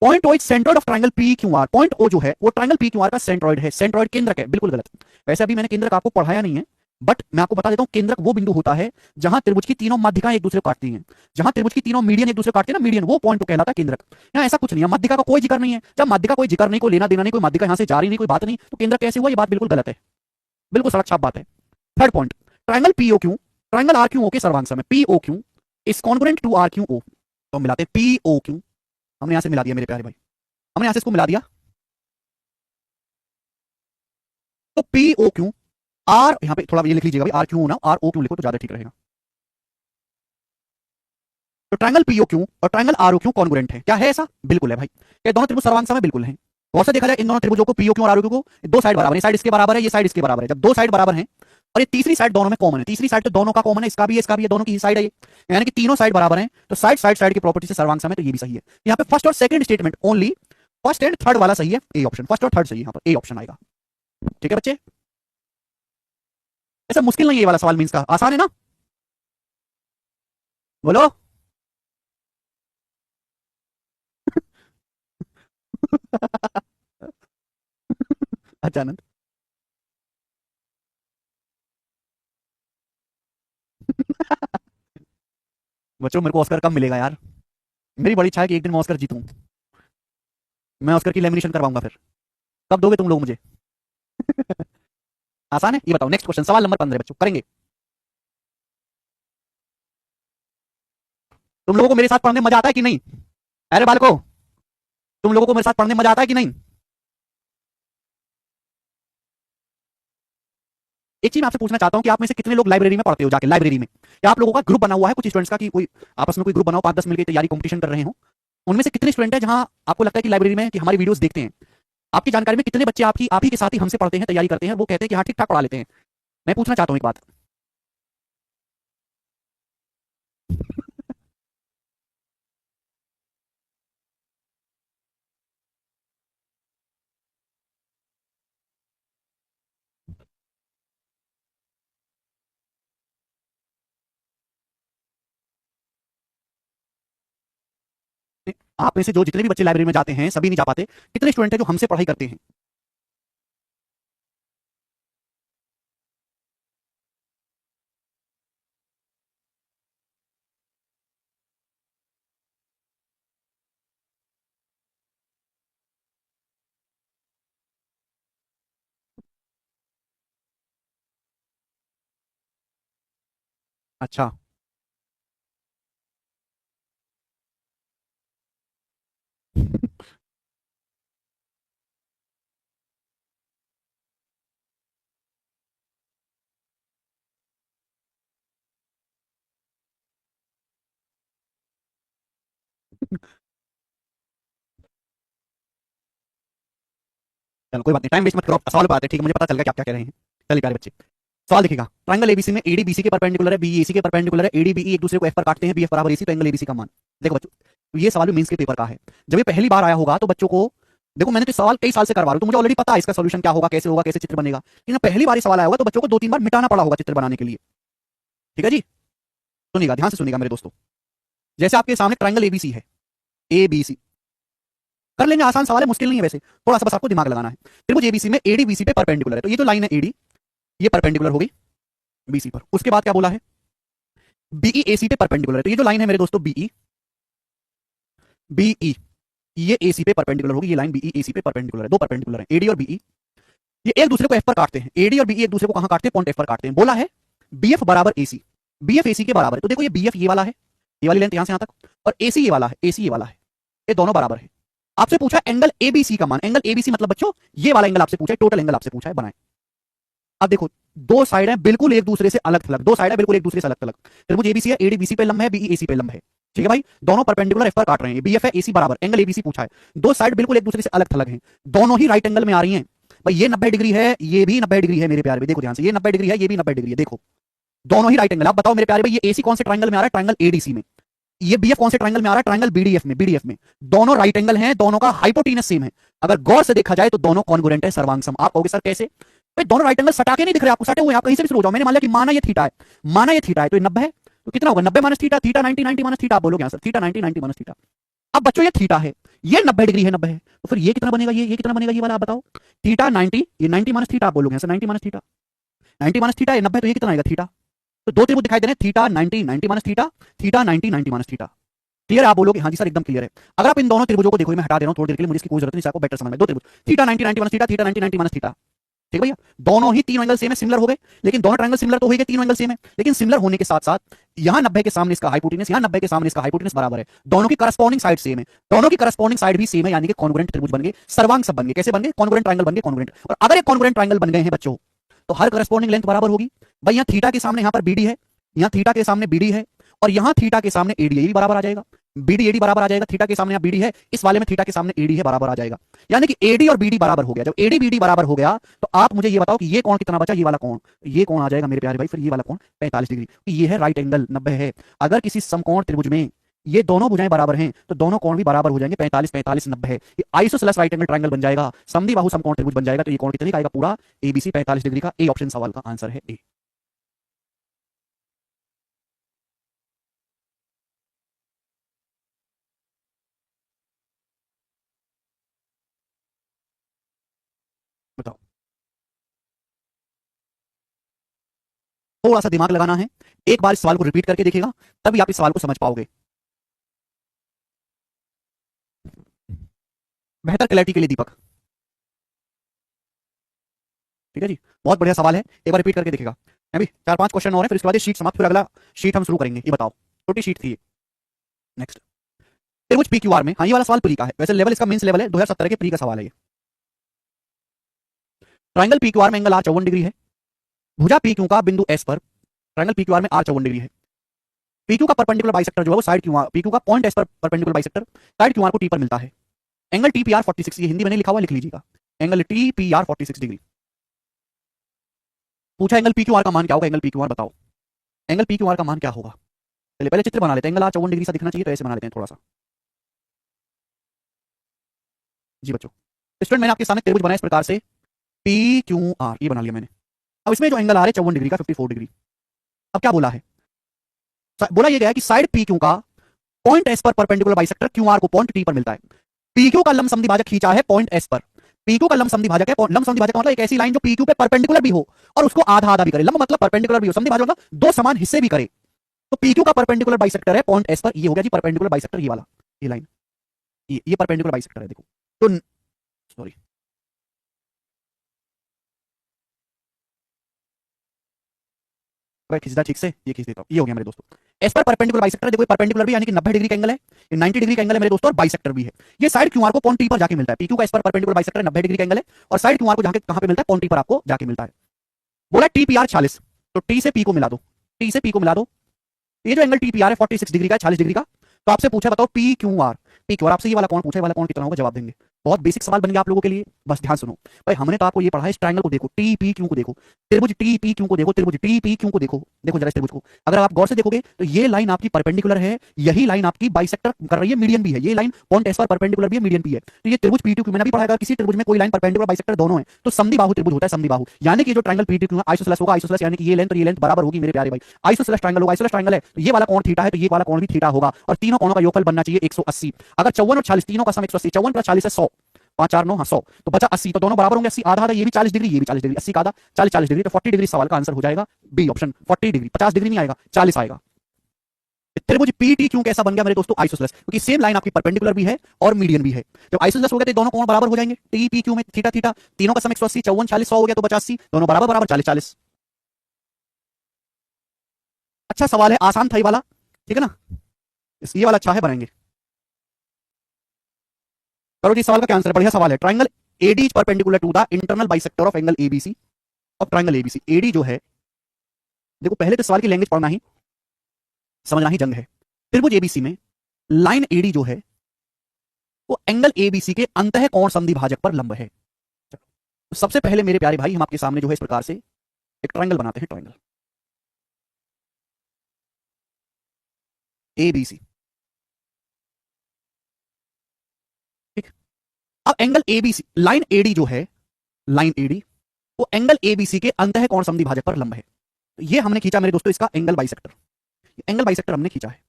Point O is centroid of triangle P Q R, point O जो है वो ट्रायंगल पी क्यू आर का सेंट्रोइड है, सेंट्रोइड केंद्रक है, बिल्कुल गलत। वैसे अभी मैंने केंद्रक आपको पढ़ाया नहीं है, बट मैं आपको बता देता हूं, केंद्रक वो बिंदु होता है जहां त्रिभुज की तीनों माध्यिकाएं एक दूसरे को काटती हैं, जहां त्रिभुज की तीनों मीडियन एक दूसरे को काटते हैं ना, मीडियन, वो पॉइंट को कहलाता है केंद्रक। यहाँ ऐसा कुछ नहीं है, माध्यिका का कोई जिक्र नहीं है। जब माध्यिका कोई जिक्र नहीं, कोई लेना देना नहीं, कोई माध्यिका यहां से जा रही नहीं, कोई बात नहीं, तो केंद्रक कैसे हुआ, ये बात बिल्कुल गलत है, बिल्कुल सड़क छाप बात है। Third point, triangle PO Q, triangle R Q O के सर्वांग में PO Q is congruent to R Q O, तो हम मिलाते हैं पीओ क्यू, हमने यहां से मिला दिया मेरे प्यारे भाई, हमने यहां से इसको मिला दिया, तो पीओ क्यू आर, यहां पे थोड़ा ये लिख लीजिएगा भाई, आर क्यू ना आर ओ क्यू लिखो तो ज्यादा ठीक रहेगा। तो ट्रायंगल पीओ क्यू और triangle R O Q congruent है, क्या है ऐसा, बिल्कुल है भाई। ये दोनों त्रिभुज सर्वांग में बिल्कुल हैं। और से देखा जाए इन दोनों त्रिभुजों को पीओ क्यू और आर ओ क्यू को, दो साइड बराबर है, साइड इसके बराबर है, ये साइड इसके बराबर है। जब दो साइड बराबर है और ये तीसरी साइड दोनों में कॉमन है, तीसरी साइड तो दोनों का कॉमन है, इसका भी है, इसका भी है, दोनों की साइड है ये, यानी कि तीनों साइड बराबर हैं, तो साइड साइड साइड की प्रॉपर्टी से सर्वांग समय, तो ये भी सही है। यहाँ पे फर्स्ट और second statement only, first and third वाला सही है, ए ऑप्शन, फर्स्ट और थर्ड सही है, यहाँ पर ए ऑप्शन आएगा। ठीक है बच्चे, ऐसा मुश्किल नहीं है ये वाला सवाल, मीन्स का आसान है ना, बोलो। अचानक बच्चों मेरे को ऑस्कर कब मिलेगा यार, मेरी बड़ी इच्छा है कि एक दिन मैं ऑस्कर जीतूं, मैं ऑस्कर की लेमिनेशन करवाऊंगा फिर। कब दोगे तुम लोग मुझे? आसान है, ये बताओ। नेक्स्ट क्वेश्चन, सवाल नंबर 15 बच्चों, करेंगे। तुम लोगों को मेरे साथ पढ़ने में मजा आता है कि नहीं? अरे बालको, तुम लोगों को मेरे साथ पढ़ने में मजा आता है कि नहीं? एक चीज मैं आपसे पूछना चाहता हूं कि आप में से कितने लोग लाइब्रेरी में पढ़ते हो जाके, लाइब्रेरी में? क्या आप लोगों का ग्रुप बना हुआ है कुछ स्टूडेंट्स का, कि कोई आपस में कोई ग्रुप बनाओ, 5-10 मिलकर तैयारी कंपटीशन कर रहे हो? उनमें से कितने स्टूडेंट हैं जहां आपको लगता है कि लाइब्रेरी में कि हमारी वीडियोस देखते हैं? आपकी जानकारी में कितने बच्चे आपकी आप ही के साथ ही हमसे पढ़ते हैं, तैयारी करते हैं, वो कहते हैं कि हाँ ठीक ठाक पढ़ा लेते हैं? मैं पूछना चाहता हूँ एक बात। आप में से जो जितने भी बच्चे लाइब्रेरी में जाते हैं सभी नहीं जा पाते, कितने स्टूडेंट हैं जो हमसे पढ़ाई करते हैं? अच्छा। चलो कोई बात नहीं, टाइम वेस्ट मत करो, सवाल पे आते हैं। ठीक है, मुझे पता चल गया क्या क्या कह रहे हैं। चलिए प्यारे बच्चे, सवाल देखिएगा। ट्रायंगल एबीसी में एडी बीसी के परपेंडिकुलर है, बी एसी के परपेंडिकुलर है, एडी बीई एक दूसरे को एफ पर काटते हैं, बीएफ बराबर एसी, तो एंगल एबीसी का मान। देखो बच्चों, तो ये सवाल भी मेंस के पेपर का है। जब ये पहली बार आया होगा तो बच्चों को, देखो मैंने तो सवाल कई साल से करवा रहा हूं, तो मुझे ऑलरेडी पता है इसका सॉल्यूशन क्या होगा, कैसे चित्र बनेगा। लेकिन पहली बार सवाल आया होगा तो बच्चों को 2-3 बार मिटाना पड़ा होगा चित्र बनाने के लिए। ठीक है जी, सुनिएगा, ध्यान से सुनिएगा मेरे दोस्तों। जैसे आपके सामने ट्रायंगल एबीसी है, एबीसी कर लेंगे, आसान सवाल है, मुश्किल नहीं है वैसे, थोड़ा सा बस आपको दिमाग लगाना है। त्रिभुज एबीसी में एडी बीसी पे परपेंडिकुलर है, तो ये जो लाइन है एडी, ये परपेंडिकुलर होगी, बीसी पर। उसके बाद क्या बोला है, बीई एसी पे परपेंडिकुलर है। तो ये जो लाइन है मेरे दोस्तों बीई, बीई ये एसी पे परपेंडिकुलर होगी, ये लाइन बीई एसी पे परपेंडिकुलर है, दो परपेंडिकुलर है एडी और बीई, ये एक दूसरे को एफ पर काटते हैं। एडी और बीई एक दूसरे को कहां काटते हैं, पॉइंट एफ पर काटते हैं। बोला है बीएफ बराबर एसी, बीएफ एसी के बराबर है। तो देखो ये बीएफ ये वाला है, ये वाली लेंथ यहां से यहां तक, और एसी ये वाला है, एसी ये वाला है, ये दोनों बराबर है। आपसे पूछा एंगल एबीसी का मान, एंगल एबीसी मतलब बच्चों ये वाला एंगल आपसे पूछा है, टोटल एंगल आपसे पूछा है, बनाए। अब देखो दो साइड है बिल्कुल एक दूसरे से अलग थलग, दो साइड है बिल्कुल एक दूसरे से अलग थलग। त्रिभुज एबीसी है, एडी बीसी पे लंब है, बीई एसी पे लंब है, ठीक है भाई। दोनों परपेंडिकुलर एफ पर काट रहे हैं, बीएफ है एसी बराबर, एंगल एबीसी पूछा है, दो साइड बिल्कुल एक दूसरे से अलग थलग हैं, दोनों ही राइट एंगल में आ रही हैं। भाई ये 90 डिग्री है, ये भी 90 डिग्री है मेरे प्यारे भाई, देखो ध्यान से, ये 90 डिग्री है, ये भी 90 डिग्री है, देखो दोनों ही राइट एंगल। आप बताओ मेरे प्यारे भाई ये एसी कौन से ट्रायंगल में आ रहा है, ट्रायंगल एडीसी में। ये बीएफ कौन से ट्रायंगल में आ रहा है, ट्रायंगल बीडीएफ में, बीडीएफ में। दोनों राइट एंगल हैं, दोनों का हाइपोटेनस सेम है। अगर गौर से देखा जाए तो दोनों कॉन्ग्रुएंट है, सर्वांग सम। आप कहोगे सर कैसे, भाई दोनों राइट एंगल सटा के नहीं दिख रहे आपको, सटे हुए आप कहीं से भी शुरू हो जाओ। मैंने मान लिया कि माना ये थीटा है, माना ये थीटा है, तो ये 90 है, तो कितना होगा 90 minus theta, theta 90, 90 minus theta. आप बोलोगे सर थीटा 90, 90 माइनस थीटा। अब बच्चों ये थीटा है, ये 90 डिग्री है, 90 है, तो फिर ये कितना बनेगा, ये कितना बनेगा, ये वाला आप बताओ। थीटा 90, ये 90 माइनस थीटा। आप बोलोगे sir 90 minus theta, 90 minus theta, ये 90, तो ये कितना आएगा थीटा। तो दो त्रिभुज दिखाई दे रहे हैं, theta 90, 90 minus theta, theta 90, 90 minus theta. Clear है, आप बोलोगे हाँ जी सर एकदम क्लियर है। अगर आप इन दोनों त्रिभुजों को देखो, मैं हटा दे रहा हूं थोड़ी देर के लिए, मुझे इसकी कोई जरूरत नहीं, आपको बेटर समझ में। दो त्रिभुज theta 90, 90 minus theta, theta 90, 90 minus theta, ठीक है भैया। दोनों ही तीन एंगल सेम है, सिमिलर हो गए, लेकिन दोनों ट्रायंगल सिमिलर तो हो गए, तीन एंगल सेम है, लेकिन सिमिलर होने के साथ साथ यहां 90 के सामने इसका हाइपोटेनस, यहां 90 के सामने इसका हाइपोटेनस बराबर है, दोनों की करस्पॉन्डिंग साइड सेम है, दोनों की करस्पॉन्डिंग साइड भी सेम है, यानी कि कॉन्ग्रुएंट त्रिभुज बन गए, सर्वांग सब बन गए। कैसे बन गए, कॉन्ग्रुएंट ट्रायंगल बन गए, कॉन्ग्रुएंट। और अगर एक कॉन्ग्रुएंट ट्रायंगल बन गए हैं बच्चों, तो हर करस्पॉन्डिंग लेंथ बराबर होगी। भाई यहां थीटा के सामने यहां पर बीडी है, यहां थीटा के सामने बीडी है, और यहां थीटा के सामने एडी, ये भी बराबर आ जाएगा, बीडी एडी बराबर आ जाएगा। थीटा के सामने यहां बीडी है, इस वाले में थीटा के सामने एडी है, बराबर आ जाएगा। यानी कि एडी और बीडी बराबर हो गया। जब एडी बीडी बराबर हो गया तो आप मुझे ये बताओ कि ये कोण कितना बचा, ये वाला कोण, ये कोण आ जाएगा मेरे प्यारे भाई, फिर ये वाला कोण 45 डिग्री। ये है राइट एंगल 90 है। अगर किसी समकोण त्रिभुज में ये दोनों भुजाएं बराबर हैं तो दोनों कोण भी बराबर हो जाएंगे, 45 45 90 है। ये आइसोसेलेस राइट एंगल ट्रायंगल बन जाएगा, समद्विबाहु समकोण त्रिभुज बन जाएगा। तो ये कोण कितने का आएगा, पूरा एबीसी 45 डिग्री का। ए ऑप्शन सवाल का आंसर है ए। बताओ, थोड़ा सा दिमाग लगाना है, एक बार इस सवाल को रिपीट करके देखिएगा, तभी आप इस सवाल को समझ पाओगे। बेहतर क्लैरिटी के लिए दीपक, ठीक है जी, बहुत बढ़िया सवाल है, एक बार रिपीट करके देखिएगा। अभी 4-5 क्वेश्चन और है, फिर इसके बाद ये शीट समाप्त, फिर अगला शीट हम शुरू करेंगे। ये बताओ, छोटी शीट थी। नेक्स्ट, त्रिभुज पी क्यू आर में, हाँ ये वाला सवाल प्री का है, वैसे लेवल इसका मेंस लेवल है, 2017 के प्री का सवाल है ये। ट्रायंगल पी क्यू आर में एंगल आर 54 डिग्री है, भुजा पी क्यू का बिंदु एस पर, ट्रायंगल पी क्यू आर में आर 54 डिग्री है। पी क्यू का परपेंडिकुलर बाइसेक्टर जो है वो side Q R, P Q का पॉइंट एस पर perpendicular bisector side Q R को टी पर मिलता है। एंगल टी पी आर 46, ये हिंदी में नहीं लिखा हुआ, लिख लीजिएगा, angle T P R 46 degree. पूछा एंगल पी क्यू आर का मान क्या होगा, एंगल पी क्यू आर बताओ, एंगल पी क्यू आर का मान क्या होगा। चलिए पहले चित्र बना लेते हैं, एंगल आर 54 डिग्री सा दिखना चाहिए, तो ऐसे बना लेते हैं थोड़ा सा। जी बच्चों, स्टूडेंट मैंने आपके सामने त्रिभुज बनाया इस प्रकार से, पी क्यू आर, ये बना लिया मैंने। अब इसमें जो एंगल आ रहा है 54 डिग्री का, 54 डिग्री। अब क्या बोला है, बोला ये गया कि साइड पी क्यू का पॉइंट एस पर परपेंडिकुलर बाइसेक्टर क्यू आर को पॉइंट टी पर मिलता है। पी क्यू का लंब समद्विभाजक खींचा है पॉइंट एस पर। पी क्यू का लंब समद्विभाजक है, लंब समद्विभाजक का मतलब एक ऐसी लाइन जो पी क्यू पे परपेंडिकुलर भी हो और उसको आधा आधा भी करे। लंब मतलब परपेंडिकुलर भी हो, समद्विभाजक मतलब दो समान हिस्से भी करे। तो पी क्यू का परपेंडिकुलर बाइसेक्टर है पॉइंट एस पर, ये हो गया जी परपेंडिकुलर बाइसेक्टर, ये वाला, ये लाइन, ये परपेंडिकुलर बाइसेक्टर है। देखो तो सॉरी, अगर खींचता ठीक से, ये खींच देता हूं, ये हो गया मेरे दोस्तों। एस पर परपेंडिकुलर बाइसेक्टर, देखो परपेंडिकुलर भी यानी कि 90 डिग्री का एंगल है, ये 90 डिग्री का एंगल है मेरे दोस्तों, और बाइसेक्टर भी है। ये साइड क्यू आर को पॉइंट टी पर जाके मिलता है। पी क्यू का एस पर परपेंडिकुलर बाइसेक्टर 90 डिग्री का एंगल है, और साइड क्यू आर को जाके कहां पे मिलता है, पॉइंट टी पर आपको जाके मिलता है। बोला टी पी आर 46, तो टी से पी को मिला दो, टी से पी को मिला दो। ये जो एंगल टी पी आर है 46 डिग्री का, 40 डिग्री का। तो आपसे पूछा बताओ P Q are, P Q are आपसे ये वाला कौन पूछा है, वाला कौन कितना होगा, जवाब देंगे। बहुत बेसिक सवाल बन गया आप लोगों के लिए, बस ध्यान सुनो भाई। हमने तो आपको ये पढ़ा है, इस ट्रायंगल को देखो, टी पी क्यू को देखो, त्रिभुज टी पी क्यू को देखो, त्रिभुज टी पी क्यू को देखो, देखो जरा इस त्रिभुज को। अगर आप गौर से देखोगे तो ये लाइन आपकी परपेंडिकुलर है, यही लाइन आपकी बाइसेक्टर कर रही है, मीडियन भी है। ये लाइन पॉइंट एस पर परपेंडिकुलर भी है, मीडियन भी है। तो ये त्रिभुज पी क्यू मैंने भी पढ़ा है, किसी त्रिभुज में कोई लाइन परपेंडिकुलर बाइसेक्टर दोनों है तो समद्विबाहु त्रिभुज होता है, समद्विबाहु। यानी कि जो ट्रायंगल पी क्यू आइसोसेलेस होगा, आइसोसेलेस यानी कि ये लेंथ और ये लेंथ बराबर होगी मेरे प्यारे भाई। आइसोसेलेस ट्रायंगल होगा, आइसोसेलेस ट्रायंगल है तो ये वाला कोण थीटा है, तो ये वाला कोण भी थीटा होगा, और तीनों कोणों का योगफल बनना चाहिए 180। अगर 54 और 40 तीनों का सम 180, 54 + 40 है 100, 5 4 9, हाँ 100, तो बचा 80, तो दोनों बराबर होंगे 80, आधा आधा, ये भी 40 डिग्री, ये भी 40 डिग्री, 80 का आधा 40 40 डिग्री, तो 40 डिग्री सवाल का आंसर हो जाएगा बी ऑप्शन 40 डिग्री। 50 डिग्री नहीं आएगा, 40 आएगा। त्रिभुज पीटी क्यों कैसा बन गया मेरे दोस्तों? आइसोसेलेस, क्योंकि सेम लाइन आपकी परपेंडिकुलर भी है और मीडियन भी है। जब आइसोसेलेस हो गए तो दोनों कोण बराबर हो जाएंगे, टी पी क्यू में थीटा थीटा, तीनों का सम 180, 54 40 100 हो गया, तो 85, दोनों बराबर बराबर 40 40। अच्छा सवाल है, आसान था ये वाला, ठीक है ना? ये वाला अच्छा है, बनाएंगे। करो जी, सवाल का क्या आंसर है? बढ़िया सवाल है। Triangle AD is perpendicular to the internal bisector of angle ABC, of triangle ABC. AD जो है, देखो पहले तो सवाल की लैंग्वेज पढ़ना ही, समझना ही जंग है। त्रिभुज एबीसी में लाइन एडी जो है वो एंगल एबीसी के अंतः कोण संधि भाजक पर लंब है। तो सबसे पहले मेरे प्यारे भाई हम आपके सामने जो है इस प्रकार से एक ट्राइंगल बनाते हैं, ट्राइंगल एबीसी, ठीक। अब एंगल एबीसी, लाइन एडी जो है, लाइन एडी वो एंगल एबीसी के अंतः कोण संधि भाजक पर लंब है। तो ये हमने खींचा मेरे दोस्तों इसका एंगल बाइसेक्टर, एंगल बाइसेक्टर हमने खींचा है।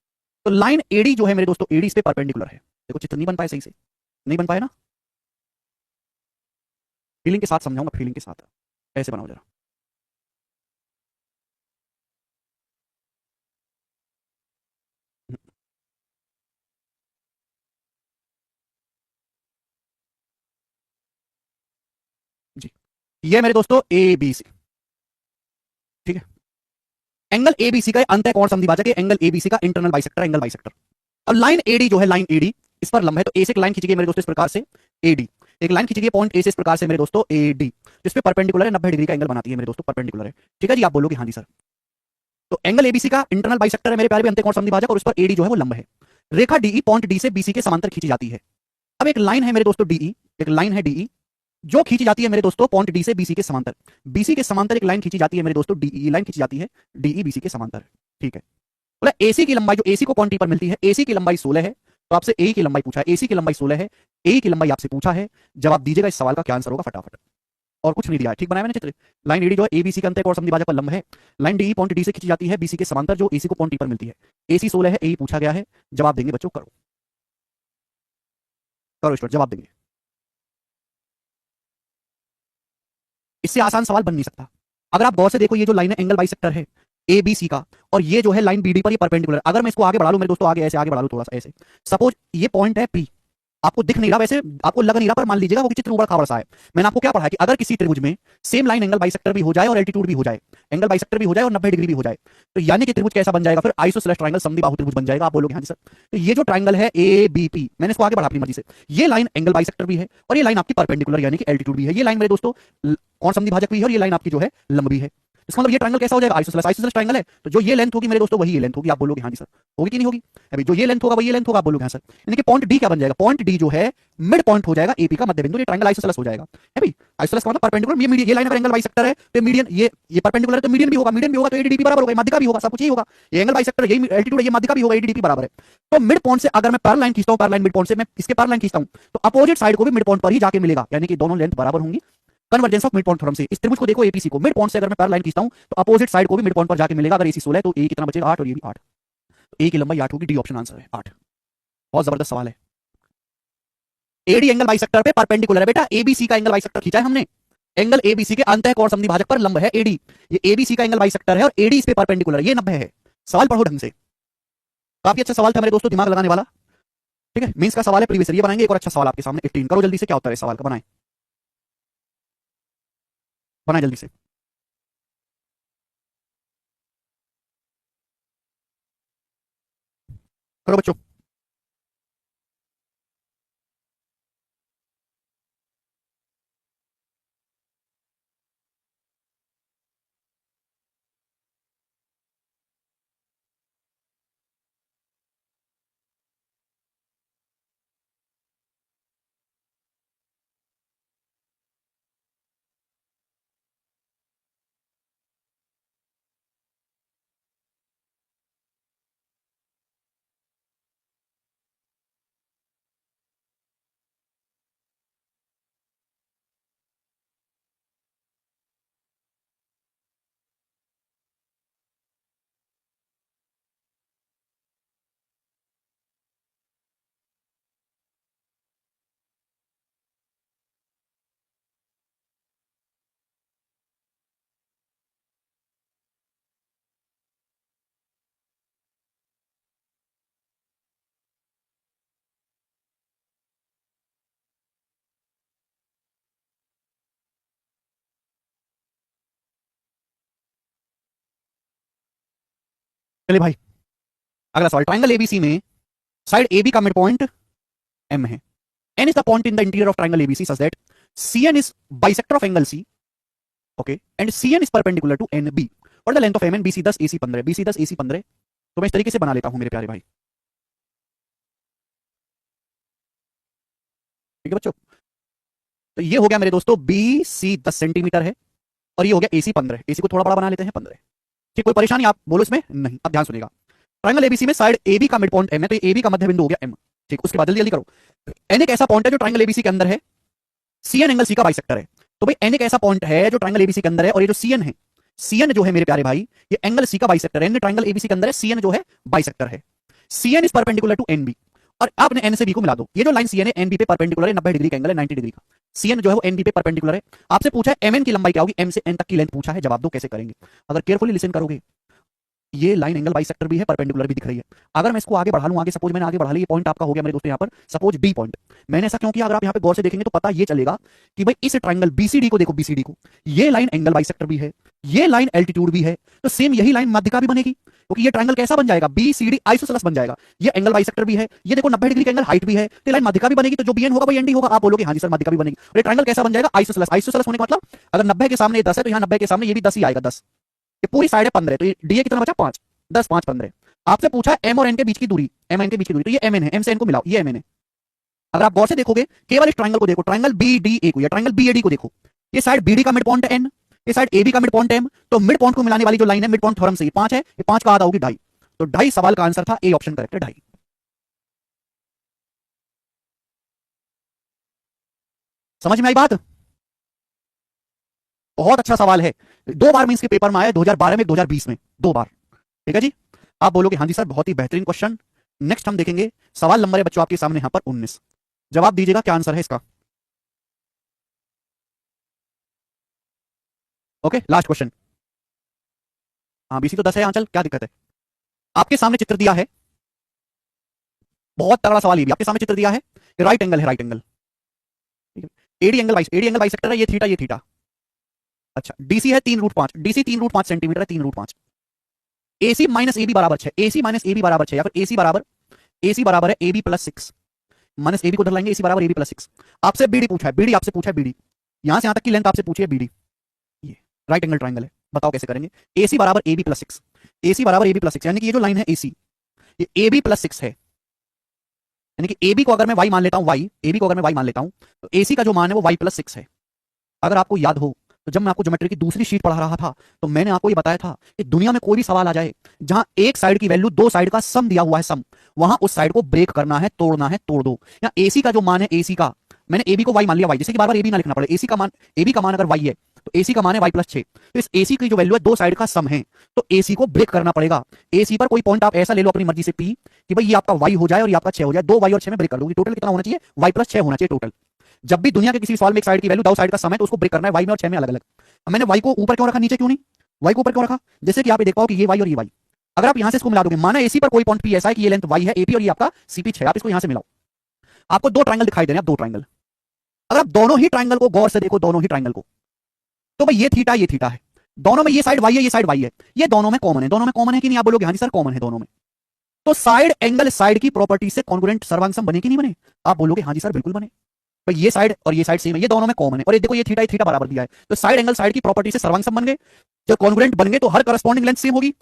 तो लाइन एडी जो है मेरे दोस्तों, एडी इस पे परपेंडिकुलर है। देखो चित्र नहीं बन पाए सही से, नहीं बन पाए ना, फीलिंग के साथ समझाऊंगा, फीलिंग के साथ ऐसे बनाओ जरा। जी, ये मेरे दोस्तों ए बी सी, ठीक है। एंगल एबीसी का अंतः कोण संधिभाजक है, एंगल एबीसी का इंटरनल बाइसेक्टर, एंगल बाइसेक्टर। अब लाइन एडी जो है, लाइन एडी इस पर लंब है, तो ए से एक लाइन खींची गई मेरे दोस्तों इस प्रकार से, एडी एक लाइन खींची गई पॉइंट ए से इस प्रकार से मेरे दोस्तों, एडी जिस पे परपेंडिकुलर है, 90 डिग्री का एंगल बनाती है मेरे दोस्तों, परपेंडिकुलर है, ठीक है जी। आप बोलोगे हाँ जी सर। तो एंगल एबीसी का इंटरनल बाइसेक्टर है मेरे प्यारे भी अंतः कोण संधिभाजक, और उस पर एडी जो है वो लंब है। रेखा डीई पॉइंट डी से बीसी के समांतर खींची जाती है। अब एक लाइन है मेरे दोस्तों डीई, एक लाइन है डीई जो खींची जाती है मेरे दोस्तों पॉइंट डी से बीसी के समांतर, बीसी के समांतर एक लाइन खींची जाती है मेरे दोस्तों, डीई लाइन खींची जाती है, डीई बीसी के समांतर, ठीक है। बोला एसी की लंबाई, जो एसी को पॉइंट टी पर मिलती है, एसी की लंबाई 16 है, तो आपसे ए की लंबाई पूछा है, एसी की लंबाई 16 है, ए की लंबाई आपसे पूछा है। जवाब दीजिएगा इस सवाल का क्या आंसर होगा फटाफट, और कुछ नहीं दिया है, ठीक बनाया मैंने चित्र। लाइन एडी जो है एबीसी के अंतः कोण संधिभाजक पर लंब है, लाइन डी पॉइंट डी से खींची जाती है बीसी के समांतर, जो एसी को पॉइंट टी पर मिलती है, एसी 16 है, ए पूछा गया है। जवाब देंगे बच्चों, करो करो स्टूडेंट, जवाब देंगे। इससे आसान सवाल बन नहीं सकता। अगर आप गौर से देखो, ये जो लाइन है एंगल बाइसेक्टर है ए बी सी का, और ये जो है लाइन बी डी पर ये परपेंडिकुलर। अगर मैं इसको आगे बढ़ा लूं मेरे दोस्तों, आगे ऐसे आगे बढ़ा लूं थोड़ा सा ऐसे, सपोज ये पॉइंट है पी, आपको दिख नहीं रहा वैसे, आपको लग नहीं रहा, पर मान लीजिएगा वो चित्र ऊबड़ खाबड़ सा है। मैंने आपको क्या पढ़ा है कि अगर किसी त्रिभुज में सेम लाइन एंगल बाइसेक्टर भी हो जाए और एल्टीट्यूड भी हो जाए, एंगल बाइसेक्टर भी हो जाए और 90 डिग्री भी हो जाए, तो यानी कि त्रिभुज कैसा बन जाएगा फिर? आइसोसेलेस ट्रायंगल, समद्विबाहु त्रिभुज बन जाएगा। आप बोलोगे हाँ जी सर। तो ये जो ट्रायंगल है ए बी पी, मैंने इसको आगे बढ़ा अपनी मर्जी से, ये लाइन एंगल बाइसेक्टर भी है और ये लाइन आपकी परपेंडिकुलर यानी कि एल्टीट्यूड भी है। ये लाइन मेरे दोस्तों कौन समद्विभाजक भी है और ये लाइन आपकी जो है लंब भी है। इसका मतलब ये ट्रायंगल कैसा हो जाएगा? आइसोसेलेस। आइसोसेलेस ट्रायंगल है तो जो ये लेंथ होगी मेरे दोस्तों वही ये लेंथ होगी। आप बोलोगे हाँ जी सर, होगी कि नहीं होगी? अभी जो ये लेंथ होगा वही ये लेंथ होगा। आप बोलोगे हाँ सर। यानी कि पॉइंट डी क्या बन जाएगा? पॉइंट डी जो है मिड पॉइंट हो जाएगा एपी का मध्य बिंदु। ये ट्रायंगल आइसोसेलेस हो जाएगा, है भाई। आइसोसेलेस का मतलब परपेंडिकुलर, ये मीडियन, ये लाइन अगर एंगल बाइसेक्टर है तो मीडियन, ये परपेंडिकुलर है तो मीडियन भी होगा, मीडियन भी होगा तो एडीडीपी बराबर होगा, मध्य का भी होगा, सब कुछ यही होगा। ये एंगल बाइसेक्टर, यही एल्टीट्यूड है, ये मध्य का भी होगा, एडीडीपी बराबर है। तो मिड पॉइंट से अगर मैं पैरेलल लाइन खींचता हूं, पैरेलल लाइन मिड पॉइंट से मैं इसके पैरेलल लाइन खींचता हूं, तो अपोजिट साइड को भी मिड पॉइंट पर ही जाके मिलेगा, यानी कि दोनों लेंथ बराबर होंगी। Convergence of mid point theorem से इस त्रिभुज को देखो एपीसी को, मिड पॉइंट से अगर मैं पैरेलल लाइन खींचता हूं तो अपोजिट साइड को भी मिड पॉइंट पर जाके मिलेगा। अगर एसी 16 है तो ए कितना बचेगा? 8, और ये भी 8, तो ए की लंबाई 8 होगी। डी ऑप्शन आंसर है 8। बहुत जबरदस्त सवाल है। एडी एंगल बाइसेक्टर पे परपेंडिकुलर है बेटा, एबीसी का एंगल बाइसेक्टर खींचा है हमने, एंगल एबीसी के अंतः कोण समद्विभाजक पर लंब है एडी। ये एबीसी का एंगल बाइसेक्टर है और एडी इस पे परपेंडिकुलर, ये 90 है। सवाल पढ़ो ढंग से, काफी अच्छा सवाल था मेरे दोस्तों, दिमाग लगाने वाला, ठीक है। मींस का सवाल है, प्रीवियस ईयर। ये बनाएंगे एक और अच्छा सवाल आपके सामने 18। करो जल्दी से, क्या उत्तर है इस सवाल का? बनाए बनाए जल्दी से, करो बच्चों। चलिए भाई, अगला सवाल। ट्राइंगल एबीसी में साइड एबी का मिड पॉइंट एम है। N is the point in the interior of triangle ABC such that CN is bisector of angle C, okay, and CN is perpendicular to N B, और the length of M N, BC 10 AC 15, BC 10 AC 15। तो मैं इस तरीके से बना लेता हूं मेरे प्यारे भाई, ठीक है बच्चों। तो ये हो गया मेरे दोस्तों, बी सी 10 सेंटीमीटर है और ये हो गया एसी 15। एसी को थोड़ा बड़ा बना लेते हैं 15। ठीक, कोई परेशानी आप बोलो इसमें? नहीं। अब ध्यान सुनिएगा, ट्रायंगल एबीसी में साइड एबी का मिड पॉइंट एम है, तो एबी का मध्य बिंदु हो गया एम। ठीक, उसके बाद जल्दी जल्दी करो। एन एक ऐसा पॉइंट है जो ट्रायंगल एबीसी के अंदर है, सीएन एंगल सी का बाइसेक्टर है। तो भाई एन एक ऐसा पॉइंट है जो ट्रायंगल एबीसी के अंदर है, और ये जो सीएन है, सीएन जो है मेरे प्यारे भाई, ये एंगल सी का बाइसेक्टर है। ट्रायंगल एबीसी के अंदर है, सीएन जो है बाइसेक्टर है। CN is perpendicular to NB, और आपने एन से बी को मिला दो। ये जो लाइन सीएन है एनबी पे परपेंडिकुलर है, 90 डिग्री का एंगल है, 90 डिग्री का। सीएन जो है वो एनबी पे परपेंडिकुलर है। आपसे पूछा है एमएन की लंबाई क्या होगी, एम से एन तक की लेंथ पूछा है। जवाब दो कैसे करेंगे। अगर केयरफुली लिसन करोगे, ये लाइन एंगल बाइसेक्टर भी है, परपेंडिकुलर भी दिख रही है। अगर मैं इसको आगे बढ़ा लूं, आगे सपोज मैंने आगे बढ़ा लिया, ये पॉइंट आपका हो गया मेरे दोस्तों यहाँ पर सपोज डी पॉइंट। मैंने ऐसा क्यों किया, अगर आप यहाँ पे गौर से देखेंगे तो पता ये चलेगा कि भाई इस ट्रायंगल बीसीडी को देखो, बीसीडी को, ये लाइन एंगल बाइसेक्टर भी है, ये लाइन एल्टीट्यूड भी है, तो सेम यही लाइन मध्य का भी बनेगी, क्योंकि ये ट्रायंगल कैसा बन जाएगा, बीसीडी आइसोसेलेस बन जाएगा। ये एंगल बाइसेक्टर भी है, ये देखो 90 डिग्री का एंगल हाइट भी है, तो लाइन मध्य का भी बनेगी, तो जो बीएन होगा वही एनडी होगा। आप बोलोगे हाँ जी सर मध्य का भी बनेगी। और ये ट्रायंगल कैसा बन जाएगा, आइसोसेलेस। आइसोसेलेस होने का मतलब अगर 90 के सामने 10 है तो यहाँ 90 के सामने ये भी 10 ही आएगा, 10। ये पूरी साइड है 15, तो ये डीए कितना बचा, 5, 10 5 15। आपसे पूछा एम और एन के बीच की दूरी, एम एन के बीच की दूरी, तो ये एम एन है, एम से एन को मिलाओ, ये एम एन है। अगर आप गौर से देखोगे, केवल इस ट्रायंगल को देखो, ट्रायंगल बी डी ए को या ट्रायंगल बी ए डी को देखो, ये साइड बीडी का मिड पॉइंट है एन, ये साइड एबी का मिड पॉइंट एम, तो मिड पॉइंट को मिलाने वाली जो लाइन है मिड पॉइंट थ्योरम से ये 5 है, ये 5 का आधा होगी 2.5, तो 2.5 सवाल का आंसर था, ए ऑप्शन करेक्ट है 2.5। समझ में आई बात? बहुत अच्छा सवाल है, 2 बार में इसके पेपर में आया, 2012 में 2020 में, 2 बार। ठीक है जी, आप बोलोगे हाँ जी सर बहुत ही बेहतरीन क्वेश्चन। नेक्स्ट हम देखेंगे सवाल नंबर है बच्चों आपके सामने यहां पर 19। जवाब दीजिएगा क्या आंसर है इसका। Okay, last question. हाँ बीसी तो 10 है आंचल, क्या दिक्कत है। आपके सामने चित्र दिया है, बहुत तगड़ा सवाल, ये भी आपके सामने चित्र दिया है, राइट एंगल है, right angle, AD angle bisector है, ये थीटा, ये थीटा। अच्छा, डीसी है 3√5, डीसी 3√5 सेंटीमीटर है, 3√5। एसी माइनस एबी बराबर 6, एसी माइनस एबी बराबर 6, या फिर एसी बराबर है एबी प्लस 6, माइनस एबी को उधर लाएंगे, एसी बराबर एबी प्लस 6। आपसे बीडी पूछा है, बीडी आपसे पूछा है, बीडी यहां से यहां तक की लेंथ आपसे पूछी है बीडी, ये राइट एंगल ट्राइंगल है। बताओ कैसे करेंगे। एसी बराबर एबी प्लस 6, एसी बराबर एबी प्लस 6, यानी कि ये जो लाइन है एसी, ये एबी प्लस 6 है, यानी कि एबी को अगर मैं वाई मान लेता हूं, वाई, एबी को अगर मैं वाई मान लेता हूं, तो एसी का जो मान है वो वाई प्लस 6 है। अगर आपको याद हो तो जब मैं आपको ज्योमेट्री की दूसरी शीट पढ़ा रहा था तो मैंने आपको ये बताया था कि दुनिया में कोई भी सवाल आ जाए जहां एक साइड की वैल्यू दो साइड का सम दिया हुआ है, सम, वहां उस साइड को ब्रेक करना है, तोड़ना है, तोड़ दो। या एसी का जो मान है, एसी का, मैंने एबी को वाई मान लिया, वाई, जैसे कि बार बार एबी ना लिखना पड़े, एसी का मान, एबी का मान अगर वाई है तो एसी का मान है वाई प्लस 6, तो इस एसी की जो वैल्यू है दो साइड का सम है, तो एसी को ब्रेक करना पड़ेगा। एसी पर कोई पॉइंट आप ऐसा ले लो अपनी मर्जी से पी कि भाई ये आपका वाई हो जाए और ये आपका 6 हो जाए, 2 वाई और 6 में ब्रेक कर दोगे, टोटल कितना होना चाहिए, वाई प्लस 6 होना चाहिए टोटल। जब भी दुनिया के किसी सवाल में एक साइड की वैल्यू दो साइड का सम है तो उसको ब्रेक करना है वाई में और 6 में अलग अलग। अब मैंने वाई को ऊपर क्यों रखा, नीचे क्यों नहीं, वाई को ऊपर क्यों रखा, जैसे कि आप देख पाओ कि ये वाई और ये वाई, अगर आप यहां से इसको मिला दोगे, माना एसी पर कोई पॉइंट पी ऐसा है कि ये लेंथ वाई है एपी और ये आपका सीपी 6, आप इसको यहां से मिलाओ, आपको दो ट्रायंगल दिखाई दे रहे हैं, आप दो ट्रायंगल, अगर आप दोनों ही ट्रायंगल को गौर से देखो, दोनों ही ट्रायंगल को, तो भाई ये थीटा है, दोनों में ये साइड वाई है, ये साइड वाई है, ये दोनों में कॉमन है, दोनों में कॉमन है कि नहीं, आप बोलोगे हाँ जी सर कॉमन है दोनों में, तो साइड एंगल साइड की प्रॉपर्टी से कॉन्ग्रुएंट सर्वांगसम बने कि नहीं बने, आप बोलोगे हाँ जी सर बिल्कुल बने। तो ये साइड और ये साइड सेम है, ये दोनों में कॉमन है, और ये देखो ये थीटा बराबर दिया है, तो साइड एंगल साइड की प्रॉपर्टी से सर्वांगसम बन गए। जब कॉन्ग्रुएंट बन गए तो हर करस्पॉन्डिंग लेंथ सेम होगी।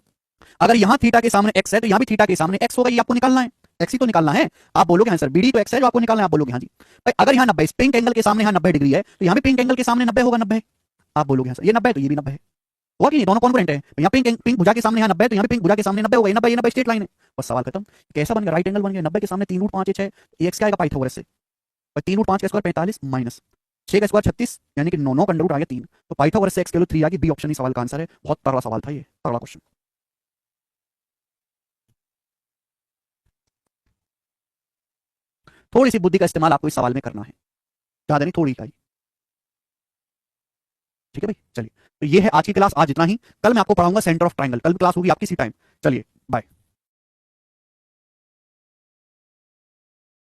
अगर यहां थीटा के सामने एक्स है तो यहां भी थीटा के सामने एक्स होगा, ये आपको निकालना है, एक्स ही तो निकालना है। आप बोलोगे हाँ सर बीडी तो एक्स है जो आपको निकालना है, आप बोलोगे हाँ जी। भाई अगर यहाँ 90, पिंक एंगल के सामने यहाँ 90 डिग्री है तो यहाँ भी पिंक एंगल के सामने 90 होगा, 90, आप बोलोगे हाँ सर ये 90 है तो ये भी 90 है, होगा कि नहीं, दोनों कॉन्ग्रुएंट है। यहाँ पिंक भुजा के सामने यहाँ 90 है तो यहाँ भी पिंक भुजा के सामने 90 होगा, ये 90 ये 90 स्ट्रेट लाइन है, बस सवाल खत्म। कैसा बन गया, राइट एंगल बन गया, 90 के सामने 3√5 6, एक्स क्या आएगा पाइथागोरस से, 3√5 का स्क्वायर 45 माइनस 6 का स्क्वायर 36, यानी कि 9 का अंडर रूट आ गया 3, तो पाइथागोरस से एक्स की वैल्यू 3 आ गई, बी ऑप्शन ही सवाल का आंसर है। बहुत तगड़ा सवाल था ये, तगड़ा क्वेश्चन। थोड़ी सी बुद्धि का इस्तेमाल आपको इस सवाल में करना है, ज्यादा नहीं, थोड़ी ही। ठीक है भाई, चलिए, तो ये है आज की क्लास, आज इतना ही। कल मैं आपको पढ़ाऊंगा सेंटर ऑफ ट्राइंगल, कल क्लास होगी आपकी इसी टाइम। चलिए बाय।